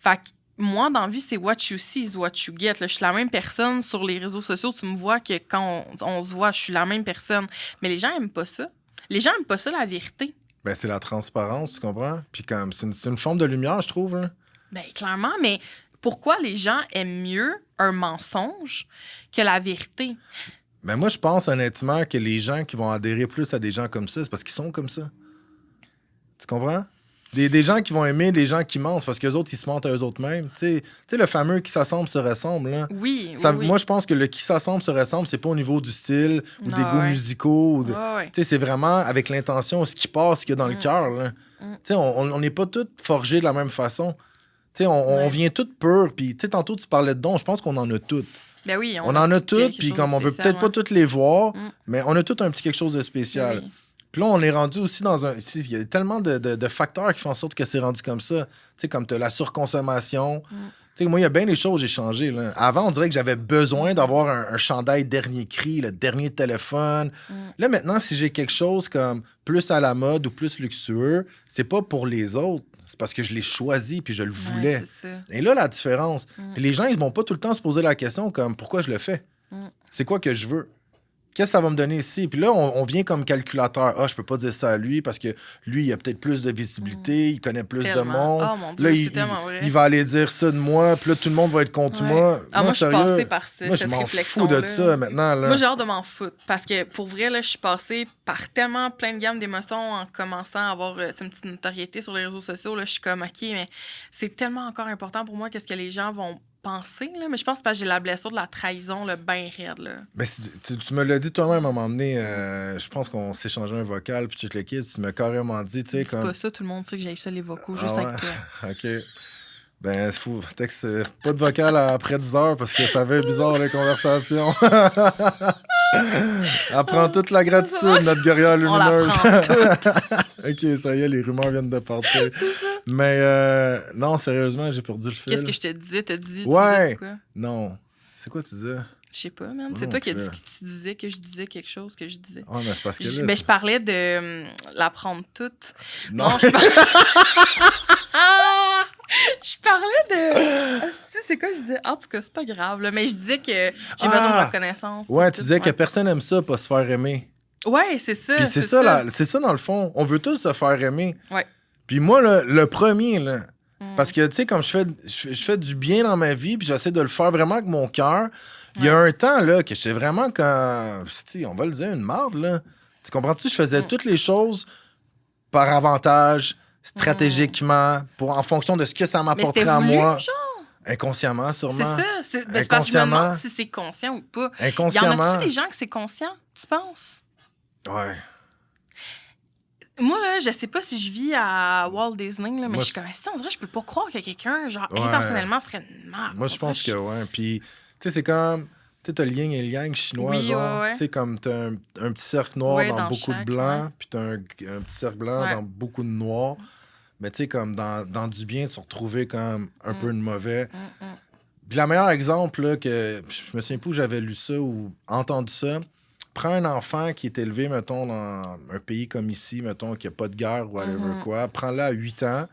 Fait que moi, dans la vie, c'est what you see is what you get. Là, je suis la même personne sur les réseaux sociaux. Tu me vois que quand on se voit, je suis la même personne. Mais les gens aiment pas ça. Les gens aiment pas ça, la vérité. Ben, c'est la transparence, tu comprends? Puis comme, c'est une forme de lumière, je trouve, là. Ben, clairement, mais pourquoi les gens aiment mieux un mensonge que la vérité? Mais moi, je pense honnêtement que les gens qui vont adhérer plus à des gens comme ça, c'est parce qu'ils sont comme ça. Tu comprends? Des gens qui vont aimer des gens qui mentent, parce qu'eux autres, ils se mentent à eux autres mêmes. Tu sais, le fameux qui s'assemble se ressemble, là. Oui, Ça, oui. Moi, je pense que le qui s'assemble se ressemble, c'est pas au niveau du style ou Ah, des goûts ouais. musicaux. Ou de- Ouais, ouais. Tu sais, c'est vraiment avec l'intention, ce qui passe, ce qu'il y a dans le cœur, là. Tu sais, on n'est pas tous forgés de la même façon. Tu sais, on Ouais. vient tous purs. Puis, tu sais, tantôt, tu parlais de dons. Je pense qu'on en a toutes. Ben oui, On en a toutes, quelque puis chose comme de on veut spécial, peut-être pas ouais. toutes les voir, Mm. mais on a tout un petit quelque chose de spécial. Oui. Puis là, on est rendu aussi dans un... Il y a tellement de facteurs qui font en sorte que c'est rendu comme ça. Tu sais, comme tu as la surconsommation. Tu sais, moi, il y a bien des choses que j'ai changées, là. Avant, on dirait que j'avais besoin d'avoir un chandail dernier cri, le dernier téléphone. Là, maintenant, si j'ai quelque chose comme plus à la mode ou plus luxueux, c'est pas pour les autres. C'est parce que je l'ai choisi puis je le voulais. Ouais, c'est ça. Et là, la différence. Puis les gens, ils vont pas tout le temps se poser la question comme pourquoi je le fais? Mm. C'est quoi que je veux? Qu'est-ce que ça va me donner ici? Puis là, on vient comme calculateur. Ah, je peux pas dire ça à lui parce que lui, il a peut-être plus de visibilité, il connaît plus de Tellement. monde. Oh mon Dieu, là, c'est tellement vrai. il va aller dire ça de moi, puis là, tout le monde va être contre Ouais. moi. Ah, moi, je suis sérieux, passée par moi, je cette m'en fous de réflexion-là. ça maintenant. Là. Moi, j'ai hâte de m'en foutre. Parce que, pour vrai, là, je suis passée par tellement plein de gammes d'émotions en commençant à avoir une petite notoriété sur les réseaux sociaux. Là, je suis comme, OK, mais c'est tellement encore important pour moi qu'est-ce que les gens vont penser. Là. Mais je pense que j'ai la blessure de la trahison, le ben raide. Là. Mais tu me l'as dit toi-même à un moment donné, je pense qu'on s'est changé un vocal, puis tu le quittes, tu m'as carrément dit, tu sais, C'est comme... pas ça, tout le monde sait que j'ai ça, les vocaux, juste Ah avec toi. ouais? OK. Ben, c'est fou. Texte, pas de vocal après 10 heures parce que ça fait bizarre, les conversations. Elle prend toute la gratitude, notre guerrière On la lumineuse. prend toute. OK, ça y est, les rumeurs viennent de partir. Mais non, sérieusement, j'ai perdu le fil. Qu'est-ce que je te disais? Tu disais Ouais. quoi? Non. C'est quoi tu disais? Je sais pas, man. Moi C'est non toi qui as plus. dit que tu disais que je disais quelque chose que je disais. Ouais, mais c'est parce que là... Mais je parlais de la prendre toute. Non. je parlais... je parlais de... Ah, c'est quoi je disais? En tout cas, c'est pas grave. Là. Mais je disais que j'ai besoin de reconnaissance. Ouais, tu tout. disais que Ouais. personne aime ça, pas se faire aimer. Ouais, c'est ça. Puis c'est ça, c'est ça dans le fond. On veut tous se faire aimer. Ouais. Puis moi, là, le premier, là, Mm. parce que, tu sais, comme je fais du bien dans ma vie, puis j'essaie de le faire vraiment avec mon cœur, il y a un temps, là, que j'étais vraiment comme, tu sais, on va le dire, une marde, là. Tu comprends-tu? Je faisais toutes les choses par avantage, stratégiquement, en fonction de ce que ça Mais m'apporterait c'était à voulu, moi. genre. Inconsciemment, C'est sûrement. ça. C'est parce que je me Inconsciemment. demande si c'est conscient ou pas. Y en Inconsciemment. a-tu des gens que c'est conscient, tu penses? Ouais. Moi, là, je sais pas si je vis à Walt Disney, là, mais Moi, je suis comme, on dirait que je peux pas croire que quelqu'un, genre, Ouais. intentionnellement, serait une merde. Moi, je pense que ouais. Puis, tu sais, c'est comme. Tu sais, t'as le yin et le yang chinois, Oui, genre. ouais. Tu sais, comme t'as un petit cercle noir Ouais, dans dans beaucoup de chaque, blanc, ouais. puis t'as un petit cercle blanc Ouais. dans beaucoup de noir. Mais tu sais, comme dans du bien, de se retrouver comme un peu de mauvais. Puis, le meilleur exemple, là, que je me souviens plus où j'avais lu ça ou entendu ça. Prends un enfant qui est élevé, mettons, dans un pays comme ici, mettons, qui n'a pas de guerre ou whatever quoi. Prends-le à 8 ans,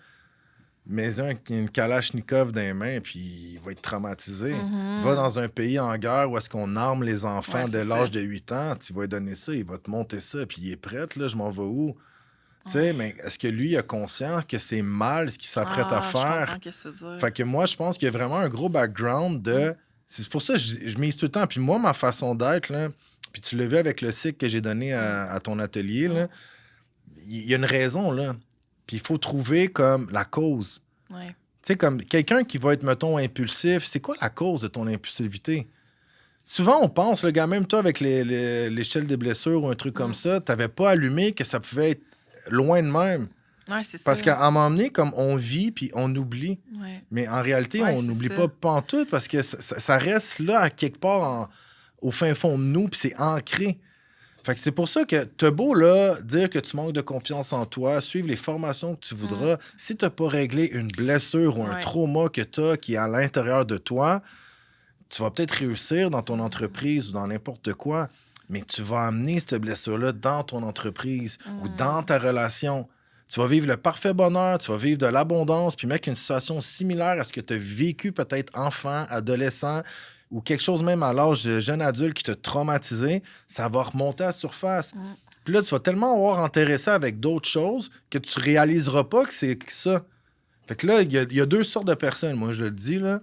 mets-un avec une kalachnikov dans les mains, puis il va être traumatisé. Va dans un pays en guerre où est-ce qu'on arme les enfants Ouais, dès c'est l'âge ça. de 8 ans, tu vas lui donner ça, il va te monter ça, puis il est prêt, là, je m'en vais où? Tu sais, mais est-ce que lui a conscience que c'est mal ce qu'il s'apprête à Je faire? comprends qu'est-ce que tu veux dire. Fait que moi, je pense qu'il y a vraiment un gros background de... C'est pour ça que je mise tout le temps. Puis moi, ma façon d'être, là, puis tu l'as vu avec le cycle que j'ai donné à ton atelier, là, il y a une raison, là. Puis il faut trouver comme la cause. Ouais. Tu sais, comme quelqu'un qui va être, mettons, impulsif, c'est quoi la cause de ton impulsivité? Souvent, on pense, le gars, même toi, avec l'échelle des blessures ou un truc comme ça, t'avais pas allumé que ça pouvait être loin de même. Ouais, c'est ça. Parce qu'à un moment donné, comme on vit, puis on oublie. Ouais. Mais en réalité, Ouais, on c'est n'oublie ça. pas pantoute parce que ça reste là, à quelque part, au fin fond de nous, puis c'est ancré. Fait que c'est pour ça que t'as beau, là, dire que tu manques de confiance en toi, suivre les formations que tu voudras, si t'as pas réglé une blessure ou un trauma que t'as qui est à l'intérieur de toi, tu vas peut-être réussir dans ton entreprise ou dans n'importe quoi, mais tu vas amener cette blessure-là dans ton entreprise ou dans ta relation. Tu vas vivre le parfait bonheur, tu vas vivre de l'abondance, puis mec, une situation similaire à ce que tu as vécu peut-être enfant, adolescent, ou quelque chose même à l'âge de jeune adulte qui t'a traumatisé, ça va remonter à la surface. Puis là, tu vas tellement avoir enterré ça avec d'autres choses que tu réaliseras pas que c'est ça. Fait que là, il y a deux sortes de personnes, moi, je le dis, là.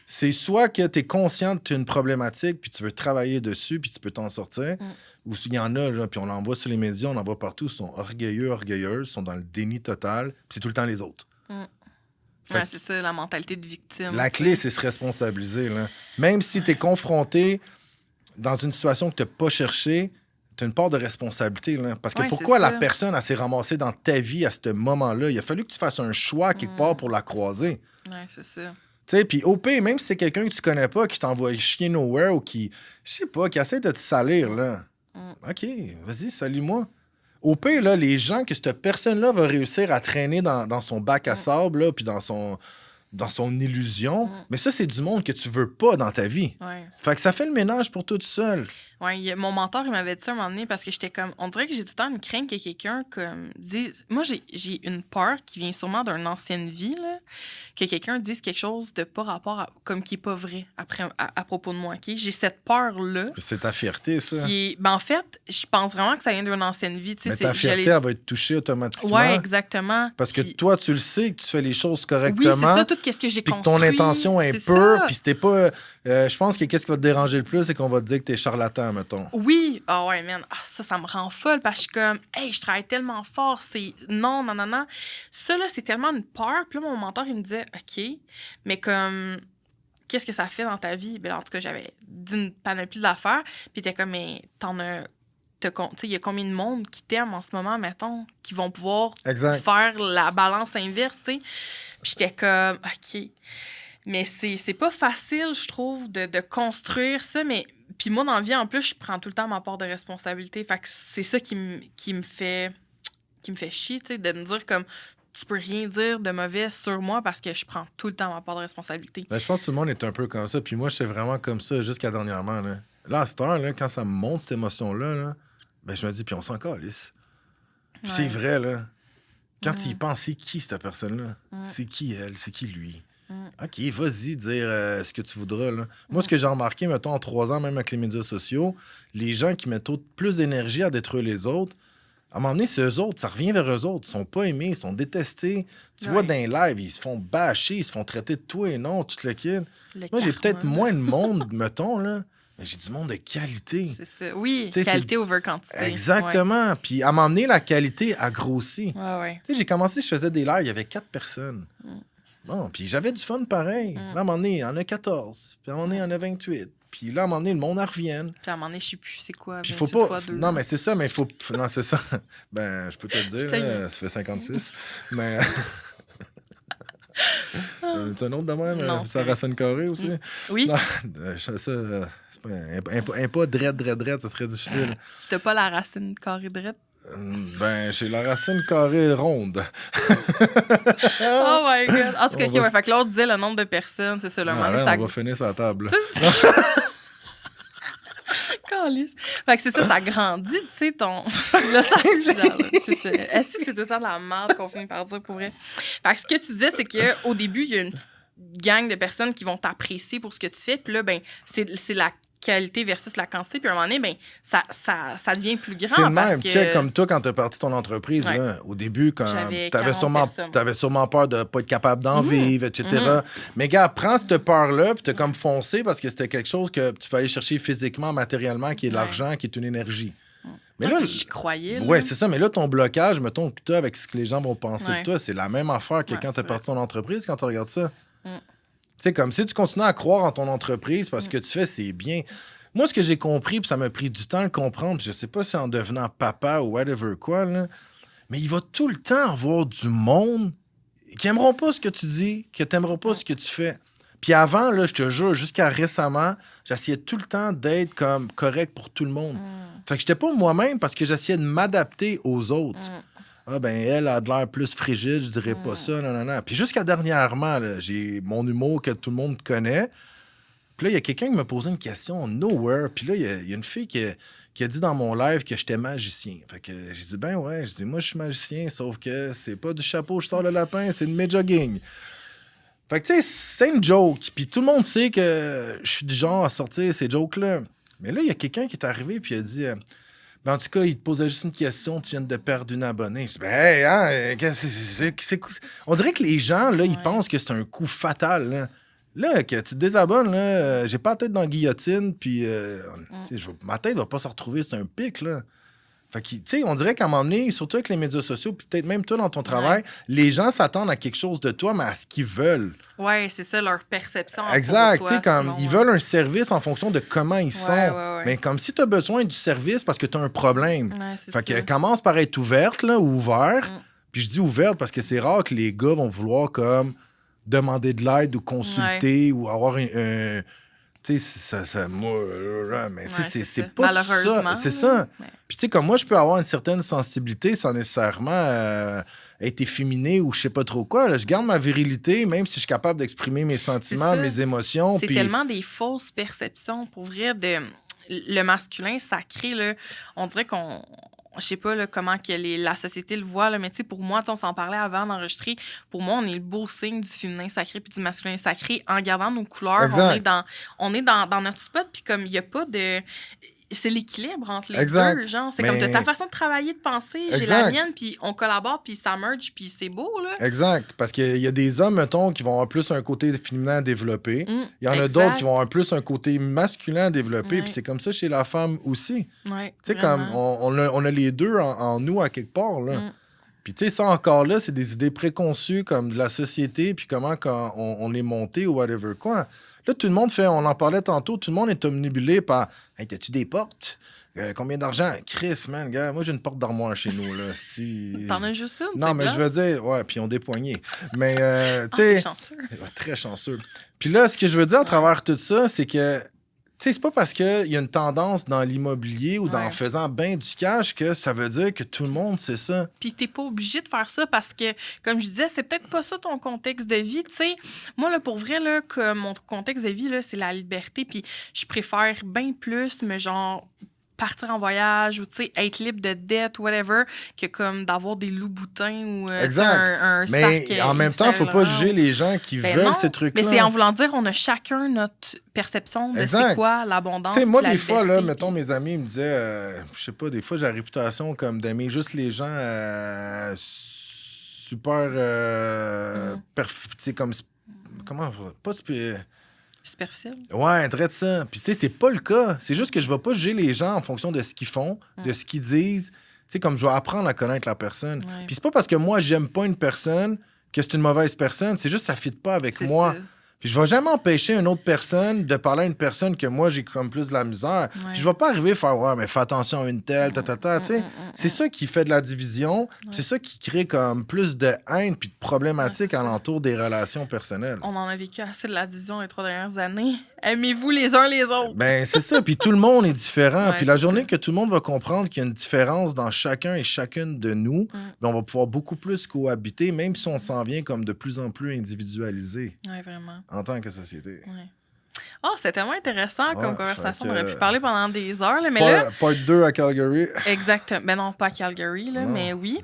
C'est soit que tu es conscient que tu as une problématique, puis tu veux travailler dessus, puis tu peux t'en sortir. Ou il y en a, là, puis on l'envoie sur les médias, on l'envoie partout, ils sont orgueilleux, orgueilleuses, sont dans le déni total, puis c'est tout le temps les autres. Ouais, c'est ça, la mentalité de victime. La clé, c'est se responsabiliser. Là. Même si tu es confronté dans une situation que tu n'as pas cherchée, tu as une part de responsabilité. Là. Parce que pourquoi la personne elle s'est ramassée dans ta vie à ce moment-là? Il a fallu que tu fasses un choix quelque part pour la croiser. Ouais, c'est ça. Tu sais, puis au pire, même si c'est quelqu'un que tu connais pas, qui t'envoie chier nowhere ou qui, je sais pas, qui essaie de te salir, là. OK, vas-y, salis-moi. Au pire, là, les gens que cette personne-là va réussir à traîner dans son bac à sable, là, puis dans son illusion, mais ça, c'est du monde que tu veux pas dans ta vie. Ouais. Fait que ça fait le ménage pour toi tout seul. Ouais, mon mentor, il m'avait dit ça un moment donné parce que j'étais comme... On dirait que j'ai tout le temps une crainte que quelqu'un comme dise... Moi, j'ai une peur qui vient sûrement d'une ancienne vie, là, que quelqu'un dise quelque chose de pas rapport à... comme qui est pas vrai à propos de moi, OK? J'ai cette peur-là. C'est ta fierté, ça. En fait, je pense vraiment que ça vient d'une ancienne vie. Mais ta fierté, elle va être touchée automatiquement. Ouais, exactement. Parce que toi, tu le sais que tu fais les choses correctement. Oui, c'est ça, tout ce que j'ai construit. Puis que ton intention est pure, puis c'était pas... je pense que qu'est-ce qui va te déranger le plus, c'est qu'on va te dire que t'es charlatan, mettons. Oui. Ah ouais, man. Ah, ça me rend folle parce que je suis comme, hey, je travaille tellement fort. C'est non. Ça, là, c'est tellement une peur. Puis là, mon mentor, il me disait, OK, mais comme, qu'est-ce que ça fait dans ta vie? Ben, en tout cas, j'avais dit une panoplie d'affaires. Puis il était comme, mais t'en as. Tu sais, il y a combien de monde qui t'aiment en ce moment, mettons, qui vont pouvoir faire la balance inverse, tu sais? Puis j'étais comme, OK. Mais c'est pas facile, je trouve, de construire ça, mais. Puis moi, dans la vie, en plus, je prends tout le temps ma part de responsabilité. Fait que c'est ça qui me fait chier, tu sais, de me dire comme tu peux rien dire de mauvais sur moi parce que je prends tout le temps ma part de responsabilité. Ben, je pense que tout le monde est un peu comme ça. Puis moi, j'étais vraiment comme ça jusqu'à dernièrement. Là à cette heure, là, quand ça me monte, cette émotion-là, là, ben, je me dis, puis on s'en calisse. Puis c'est vrai, là. Quand tu y penses, c'est qui cette personne-là? C'est qui elle? C'est qui lui? OK, vas-y dire ce que tu voudras. Là. Moi, ce que j'ai remarqué, mettons, en 3 ans, même avec les médias sociaux, les gens qui mettent plus d'énergie à détruire les autres, à un moment donné, c'est eux autres, ça revient vers eux autres. Ils sont pas aimés, ils sont détestés. Tu vois, dans les lives, ils se font bâcher, ils se font traiter de tout et non, tout le kid. Moi, j'ai peut-être moins de monde, mettons, là, mais j'ai du monde de qualité. C'est ça. Oui, qualité over quantité. Exactement. Puis à un moment donné, la qualité a grossi. Ouais. Tu sais, j'ai commencé, je faisais des lives, il y avait 4 personnes. Bon, puis j'avais du fun pareil. Là, à un moment donné, il y en a 14. Puis à un moment donné, il y en a 28. Puis là, à un moment donné, le monde en revient. Puis à un moment donné, je sais plus c'est quoi. Puis il faut pas... Non, mais c'est ça, mais il faut... Non, c'est ça. Ben, je peux te le dire, là, ça fait 56. Mais... T'as un autre de même? Ça racine carrée aussi? Oui. Non, ça, c'est pas... Un pas drette, ça serait difficile. T'as pas la racine carrée drette? Ben, j'ai la racine carrée ronde. Oh my God. En tout cas, OK, fait que l'autre disait le nombre de personnes, c'est ça, le moment. On va finir sa table. Calice. Fait que c'est ça, ça grandit, tu sais, ton... Le sac, c'est ça. Est-ce que c'est tout le temps de la merde qu'on finit par dire pour vrai? Fait que ce que tu disais, c'est qu'au début, il y a une petite gang de personnes qui vont t'apprécier pour ce que tu fais, puis là, ben, c'est la qualité versus la quantité, puis à un moment donné, ben, ça devient plus grand. C'est le même. Tu sais, comme toi, quand tu as parti ton entreprise, là, au début, quand t'avais sûrement peur de pas être capable d'en vivre, etc. Mais gars, prends cette peur-là, puis t'as comme foncé parce que c'était quelque chose que tu fallait chercher physiquement, matériellement, qui est de l'argent, qui est une énergie. Mais là, j'y croyais. Oui, c'est ça. Mais là, ton blocage, mettons, que tu as avec ce que les gens vont penser de toi, c'est la même affaire que quand tu as parti ton entreprise, quand tu regardes ça. Tu sais, comme si tu continues à croire en ton entreprise parce que tu fais, c'est bien. Moi, ce que j'ai compris, puis ça m'a pris du temps à le comprendre, puis je sais pas si en devenant papa ou whatever quoi, là, mais il va tout le temps avoir du monde qui aimeront pas ce que tu dis, qui t'aimeront pas ce que tu fais. Puis avant, là, je te jure, jusqu'à récemment, j'essayais tout le temps d'être comme correct pour tout le monde. Fait que j'étais pas moi-même parce que j'essayais de m'adapter aux autres. Ah ben, elle a de l'air plus frigide, je dirais pas ça, non, non, non. Puis jusqu'à dernièrement, là, j'ai mon humour que tout le monde connaît. Puis là, il y a quelqu'un qui m'a posé une question nowhere. Puis là, il y a une fille qui a dit dans mon live que j'étais magicien. Fait que j'ai dit, ben ouais, je dis, moi, je suis magicien, sauf que c'est pas du chapeau, je sors le lapin, c'est de mes jogging. Fait que, tu sais, c'est une joke. Puis tout le monde sait que je suis du genre à sortir ces jokes-là. Mais là, il y a quelqu'un qui est arrivé puis il a dit... ben, en tout cas, il te posait juste une question, tu viens de perdre une abonnée. Je dis, ben, hey, hein, on dirait que les gens, là, ils pensent que c'est un coup fatal, là. Là, que tu te désabonnes, là, j'ai pas la tête dans la guillotine, puis ma tête va pas se retrouver, c'est un pic, là. Fait que, tu sais, on dirait qu'à un moment donné, surtout avec les médias sociaux, puis peut-être même toi dans ton travail, les gens s'attendent à quelque chose de toi, mais à ce qu'ils veulent. Ouais, c'est ça, leur perception. Exact, tu sais, comme ils veulent un service en fonction de comment ils sont. Ouais. Mais comme si tu as besoin du service parce que tu as un problème. Ouais, fait que commence par être ouverte, là, ou ouvert. Puis je dis ouverte parce que c'est rare que les gars vont vouloir comme demander de l'aide ou consulter ou avoir un tu sais, mais tu sais, c'est pas ça. C'est ça. Ouais. Puis tu sais, comme moi, je peux avoir une certaine sensibilité sans nécessairement être efféminé ou je sais pas trop quoi. Là. Je garde ma virilité, même si je suis capable d'exprimer mes sentiments, mes émotions. C'est puis... tellement des fausses perceptions, pour vrai, de le masculin sacré, là. On dirait qu'on... Je sais pas là, comment que la société le voit, là, mais tu sais, pour moi, on s'en parlait avant d'enregistrer. Pour moi, on est le beau signe du féminin sacré puis du masculin sacré en gardant nos couleurs. Exact. On est dans notre spot, puis comme il n'y a pas de... C'est l'équilibre entre les exact. deux, genre. C'est comme t'as ta façon de travailler, de penser, j'ai la mienne, puis on collabore, puis ça merge, puis c'est beau, là. Exact. Parce qu'il y a des hommes, mettons, qui vont avoir plus un côté féminin à développer. Il y en a d'autres qui vont avoir plus un côté masculin à développer, puis c'est comme ça chez la femme aussi. Ouais, tu sais, comme on a les deux en nous à quelque part, là. Puis, tu sais, ça encore là, c'est des idées préconçues comme de la société, puis comment quand on est monté ou whatever quoi. Là, tout le monde fait, on en parlait tantôt, tout le monde est omnibulé par hey, t'as-tu des portes? Combien d'argent? Chris, man, gars, moi j'ai une porte d'armoire chez nous. Là. T'en as juste une? Non, mais je veux dire, ouais, puis ils ont des poignées. Mais, tu sais. Chanceux. Très chanceux. Puis là, ce que je veux dire à travers tout ça, c'est que tu sais, c'est pas parce qu'il y a une tendance dans l'immobilier ou dans faisant bien du cash que ça veut dire que tout le monde sait ça. Puis t'es pas obligé de faire ça parce que, comme je disais, c'est peut-être pas ça ton contexte de vie, tu sais. Moi, là, pour vrai, là, que mon contexte de vie, là, c'est la liberté, puis je préfère bien plus, mais genre partir en voyage ou, tu sais, être libre de dette, whatever, que comme d'avoir des loups-boutins ou un mais sac, en même temps, il faut pas juger les gens qui veulent non, ces trucs-là. Mais c'est en voulant dire, on a chacun notre perception de c'est quoi l'abondance. Tu sais, moi, des fois, là, mettons, mes amis me disaient, je sais pas, des fois, j'ai la réputation comme d'aimer juste les gens super, tu sais, comme, comment, pas superficiel. Ouais, très de ça. Puis, tu sais, c'est pas le cas. C'est juste que je vais pas juger les gens en fonction de ce qu'ils font, de ce qu'ils disent. Tu sais, comme je vais apprendre à connaître la personne. Ouais. Puis, c'est pas parce que moi, j'aime pas une personne que c'est une mauvaise personne. C'est juste que ça fit pas avec moi. Ça. Puis, je vais jamais empêcher une autre personne de parler à une personne que moi, j'ai comme plus de la misère. Ouais. Puis, je vais pas arriver à faire, ouais, mais fais attention à une telle, tu sais. C'est ça qui fait de la division. C'est ça qui crée comme plus de haine puis de problématiques alentour des relations personnelles. On en a vécu assez de la division les 3 dernières années. Aimez-vous les uns les autres. Ben, c'est ça. Puis, tout le monde est différent. Puis, la journée que tout le monde va comprendre qu'il y a une différence dans chacun et chacune de nous, ben, on va pouvoir beaucoup plus cohabiter, même si on s'en vient comme de plus en plus individualisé. Oui, vraiment. En tant que société. Ouais. Oh, c'était tellement intéressant comme conversation. On aurait pu parler pendant des heures. Là, mais part 2 à Calgary. Exactement. Ben non, pas à Calgary, là, mais oui.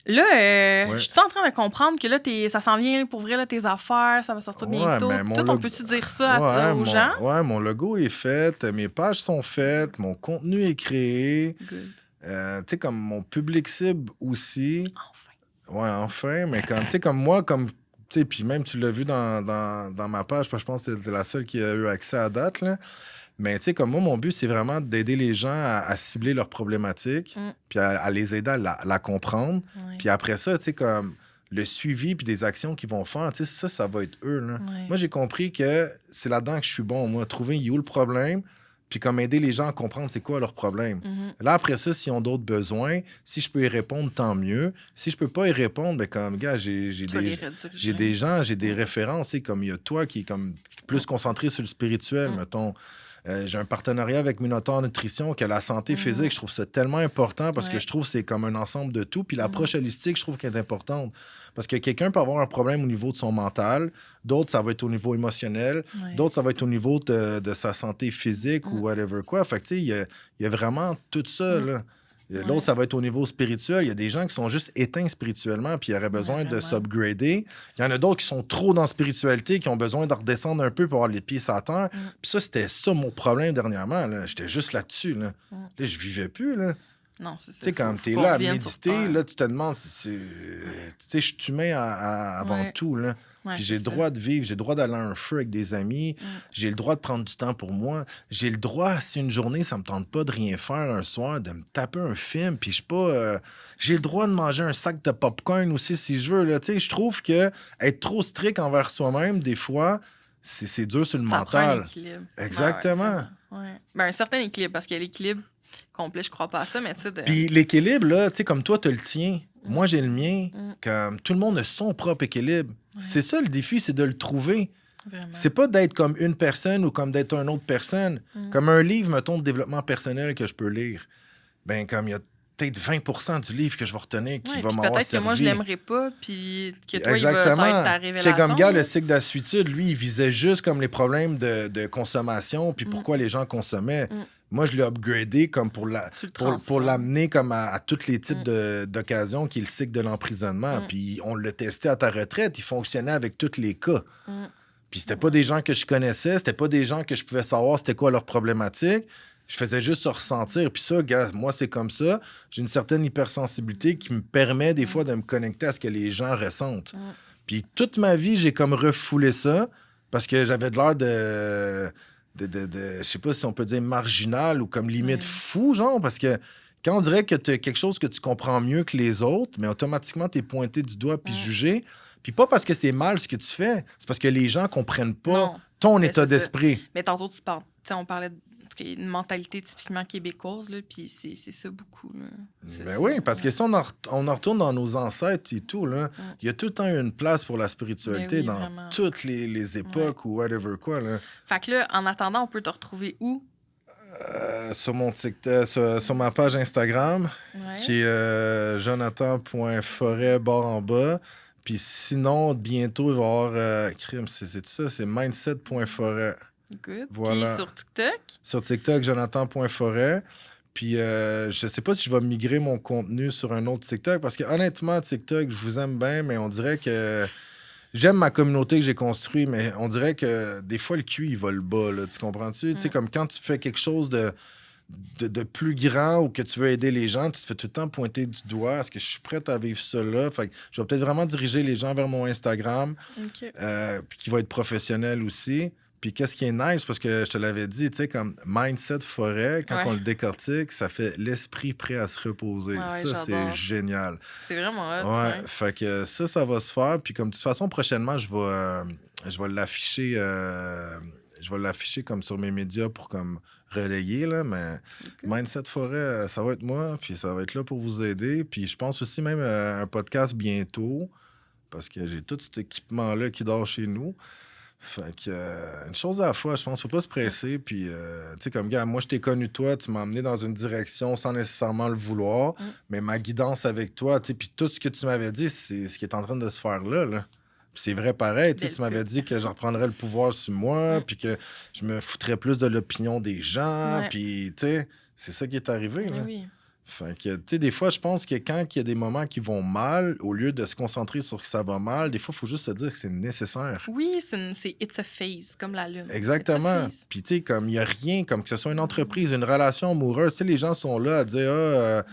Là, je suis en train de comprendre que là, ça s'en vient pour vrai, là, tes affaires, ça va sortir bientôt. Toi, on peut-tu dire ça aux gens? Ouais, mon logo est fait, mes pages sont faites, mon contenu est créé. Tu sais, comme mon public cible aussi. Enfin. Ouais, enfin, mais comme, tu sais, comme moi, comme... Puis même, tu l'as vu dans ma page, parce que je pense que c'était la seule qui a eu accès à date. Là. Mais tu sais, comme moi, mon but, c'est vraiment d'aider les gens à cibler leurs problématiques, puis à les aider à la comprendre. Ouais. Puis après ça, tu sais, comme le suivi puis des actions qu'ils vont faire, tu sais, ça va être eux. Là. Ouais. Moi, j'ai compris que c'est là-dedans que je suis bon. Moi, trouver où le problème, puis comme aider les gens à comprendre c'est quoi leurs problèmes. Là, après ça, s'ils ont d'autres besoins, si je peux y répondre, tant mieux. Si je peux pas y répondre, ben comme, gars, j'ai des gens, j'ai des références, tu sais, comme il y a toi qui est comme plus concentré sur le spirituel, mettons. J'ai un partenariat avec Minotaur Nutrition qui a la santé physique. Je trouve ça tellement important parce que je trouve que c'est comme un ensemble de tout. Puis l'approche holistique, je trouve qu'elle est importante. Parce que quelqu'un peut avoir un problème au niveau de son mental, d'autres, ça va être au niveau émotionnel, d'autres, ça va être au niveau de sa santé physique ou whatever quoi. Fait que, tu sais, il y a vraiment tout ça, là. L'autre, ça va être au niveau spirituel. Il y a des gens qui sont juste éteints spirituellement puis ils auraient besoin de s'upgrader. Il y en a d'autres qui sont trop dans la spiritualité, qui ont besoin de redescendre un peu pour avoir les pieds sur la terre. Puis ça, c'était ça mon problème dernièrement. Là. J'étais juste là-dessus. Là, je vivais plus. Là. Non, c'est ça. Tu sais, quand t'es là à méditer, là, tu te demandes... Tu sais, je suis humain avant tout, là. Puis j'ai le droit de vivre, j'ai le droit d'aller à un feu avec des amis, j'ai le droit de prendre du temps pour moi, j'ai le droit, si une journée, ça me tente pas de rien faire un soir, de me taper un film, puis je sais pas... j'ai le droit de manger un sac de popcorn aussi, si je veux, là. Tu sais, je trouve que être trop strict envers soi-même, des fois, c'est dur sur le mental. Prend un équilibre. Exactement. Ben, un certain équilibre, parce que l'équilibre complet, je crois pas à ça, mais tu sais... Puis l'équilibre, là, tu sais, comme toi, t'as le tien, moi, j'ai le mien, comme tout le monde a son propre équilibre. C'est ça, le défi, c'est de le trouver. Vraiment. C'est pas d'être comme une personne ou comme d'être une autre personne. Comme un livre, mettons, de développement personnel que je peux lire. Ben comme il y a peut-être 20% du livre que je vais retenir qui va m'avoir peut-être servi. que moi, je l'aimerais pas, puis que toi, Exactement. il va être ta révélation. C'est comme, gars, le cycle d'assuétude, lui, il visait juste comme les problèmes de consommation, puis pourquoi les gens consommaient. Moi, je l'ai upgradé comme pour l'amener comme à tous les types d'occasions, qui est le cycle de l'emprisonnement. Puis on l'a testé à ta retraite. Il fonctionnait avec tous les cas. Puis c'était pas des gens que je connaissais. C'était pas des gens que je pouvais savoir c'était quoi leur problématique. Je faisais juste se ressentir. Puis ça, gars, moi, c'est comme ça. J'ai une certaine hypersensibilité qui me permet des fois de me connecter à ce que les gens ressentent. Puis toute ma vie, j'ai comme refoulé ça parce que j'avais de l'air je sais pas si on peut dire marginal ou comme limite fou, genre, parce que quand on dirait que tu as quelque chose que tu comprends mieux que les autres, mais automatiquement, tu es pointé du doigt puis jugé. Puis pas parce que c'est mal ce que tu fais, c'est parce que les gens comprennent pas ton état d'esprit. Ça. Mais tantôt, on parlait d'une mentalité typiquement québécoise, là, puis c'est ça beaucoup. Là. Ben oui, parce que si on en retourne dans nos ancêtres et tout, là, il y a tout le temps une place pour la spiritualité dans vraiment. Toutes les époques ou whatever quoi. Là. Fait que là, en attendant, on peut te retrouver où? Sur mon TikTok, sur ma page Instagram, qui est jonathan.forêt barre en bas. Puis sinon, bientôt, il va y avoir... c'est ça, c'est mindset.forêt. Good. Voilà. Puis sur TikTok? Sur TikTok, jonathan.forêt. Puis je sais pas si je vais migrer mon contenu sur un autre TikTok, parce que honnêtement, TikTok, je vous aime bien, mais on dirait que... J'aime ma communauté que j'ai construite, mais on dirait que des fois, le QI, il va le bas, là, tu comprends-tu? Tu sais, comme quand tu fais quelque chose de plus grand ou que tu veux aider les gens, tu te fais tout le temps pointer du doigt. Est-ce que je suis prête à vivre ça là? Fait que je vais peut-être vraiment diriger les gens vers mon Instagram, puis qui va être professionnel aussi. Puis qu'est-ce qui est nice, parce que je te l'avais dit, tu sais, comme Mindset Forêt, quand on le décortique, ça fait l'esprit prêt à se reposer. Ça, c'est génial. C'est vraiment hot. Ouais, fait que ça va se faire. Puis comme de toute façon, prochainement, je vais l'afficher... je vais l'afficher comme sur mes médias pour comme relayer, là, mais Mindset Forêt, ça va être moi, puis ça va être là pour vous aider. Puis je pense aussi même un podcast bientôt, parce que j'ai tout cet équipement-là qui dort chez nous. Fait que, une chose à la fois, je pense, faut pas se presser. Puis, tu sais, comme gars, moi, je t'ai connu toi, tu m'as emmené dans une direction sans nécessairement le vouloir, mais ma guidance avec toi, tu sais, puis tout ce que tu m'avais dit, c'est ce qui est en train de se faire là. Puis c'est vrai pareil, tu m'avais dit que je reprendrais le pouvoir sur moi, puis que je me foutrais plus de l'opinion des gens, puis, tu sais, c'est ça qui est arrivé. Là. Oui. Fait que, tu sais, des fois, je pense que quand il y a des moments qui vont mal, au lieu de se concentrer sur que ça va mal, des fois, il faut juste se dire que c'est nécessaire. Oui, c'est it's a phase, comme la lune. Exactement. Puis, tu sais, comme il n'y a rien, comme que ce soit une entreprise, une relation amoureuse, tu sais, les gens sont là à dire,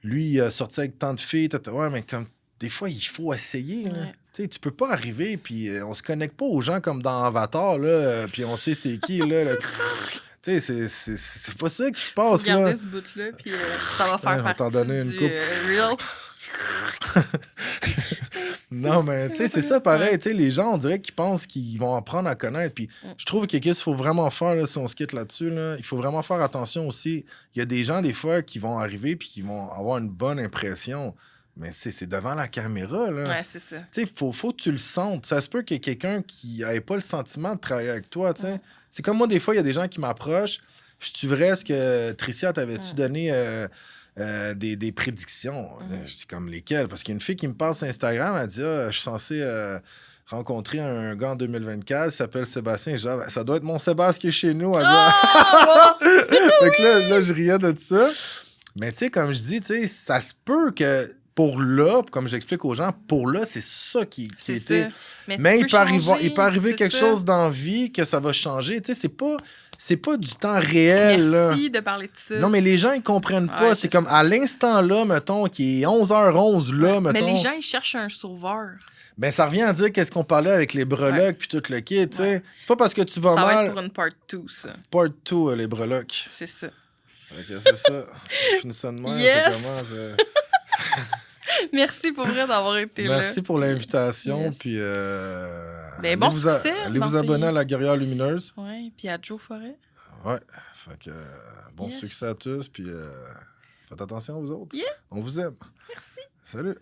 lui, il a sorti avec tant de filles, ouais, mais comme, des fois, il faut essayer, là. Tu sais, tu peux pas arriver, puis on se connecte pas aux gens comme dans Avatar, là, puis on sait c'est qui, là. Tu sais, c'est pas ça qui se passe, là. Regardez ce bout-là, puis ça va faire partie t'en donner une du coupe. real. Non, mais tu sais, c'est ça pareil. Tu sais, les gens, on dirait qu'ils pensent qu'ils vont apprendre à connaître. Puis je trouve que qu'est-ce qu'il faut vraiment faire, là, si on se quitte là-dessus, là, il faut vraiment faire attention aussi. Il y a des gens, des fois, qui vont arriver puis qui vont avoir une bonne impression. Mais c'est devant la caméra, là. Ouais, c'est ça. Tu sais, faut que tu le sentes. Ça se peut qu'il y ait quelqu'un qui n'ait pas le sentiment de travailler avec toi, tu sais. C'est comme moi, des fois, il y a des gens qui m'approchent. Je-tu vrai, est-ce que Tricia, t'avais-tu donné des prédictions? Je dis comme lesquelles? Parce qu'il y a une fille qui me parle sur Instagram, elle dit je suis censé rencontrer un gars en 2024, il s'appelle Sébastien. Je dis, ça doit être mon Sébastien qui est chez nous. Elle dit, Fait que là, je riais de ça. Mais tu sais, comme je dis, tu sais, ça se peut que pour là, comme j'explique aux gens, pour là, c'est ça qui était. Ça. Mais il peut arriver c'est quelque ça. chose dans la vie que ça va changer. Tu sais, c'est pas du temps réel. Merci là. de parler de ça. Non, mais les gens, ils comprennent pas. Ouais, c'est comme à l'instant là, mettons, qui est 11h11, là, mettons. Mais les gens, ils cherchent un sauveur. Ben, ça revient à dire qu'est-ce qu'on parlait avec les breloques puis tout le kit, tu sais. C'est pas parce que tu vas Ça va mal. être pour une part 2, ça. Part 2, les breloques. C'est ça. Ok, c'est ça. Finis ça de même, Yes! ça commence. Merci pour vrai d'avoir été là. Merci pour l'invitation, Yes. puis Ben, bon succès allez dans vous tes- abonner à la Guerrière Lumineuse. Ouais, puis à Joe Forêt. Ouais, fait que bon Yes. succès à tous, puis faites attention aux autres. Yeah. On vous aime. Merci. Salut!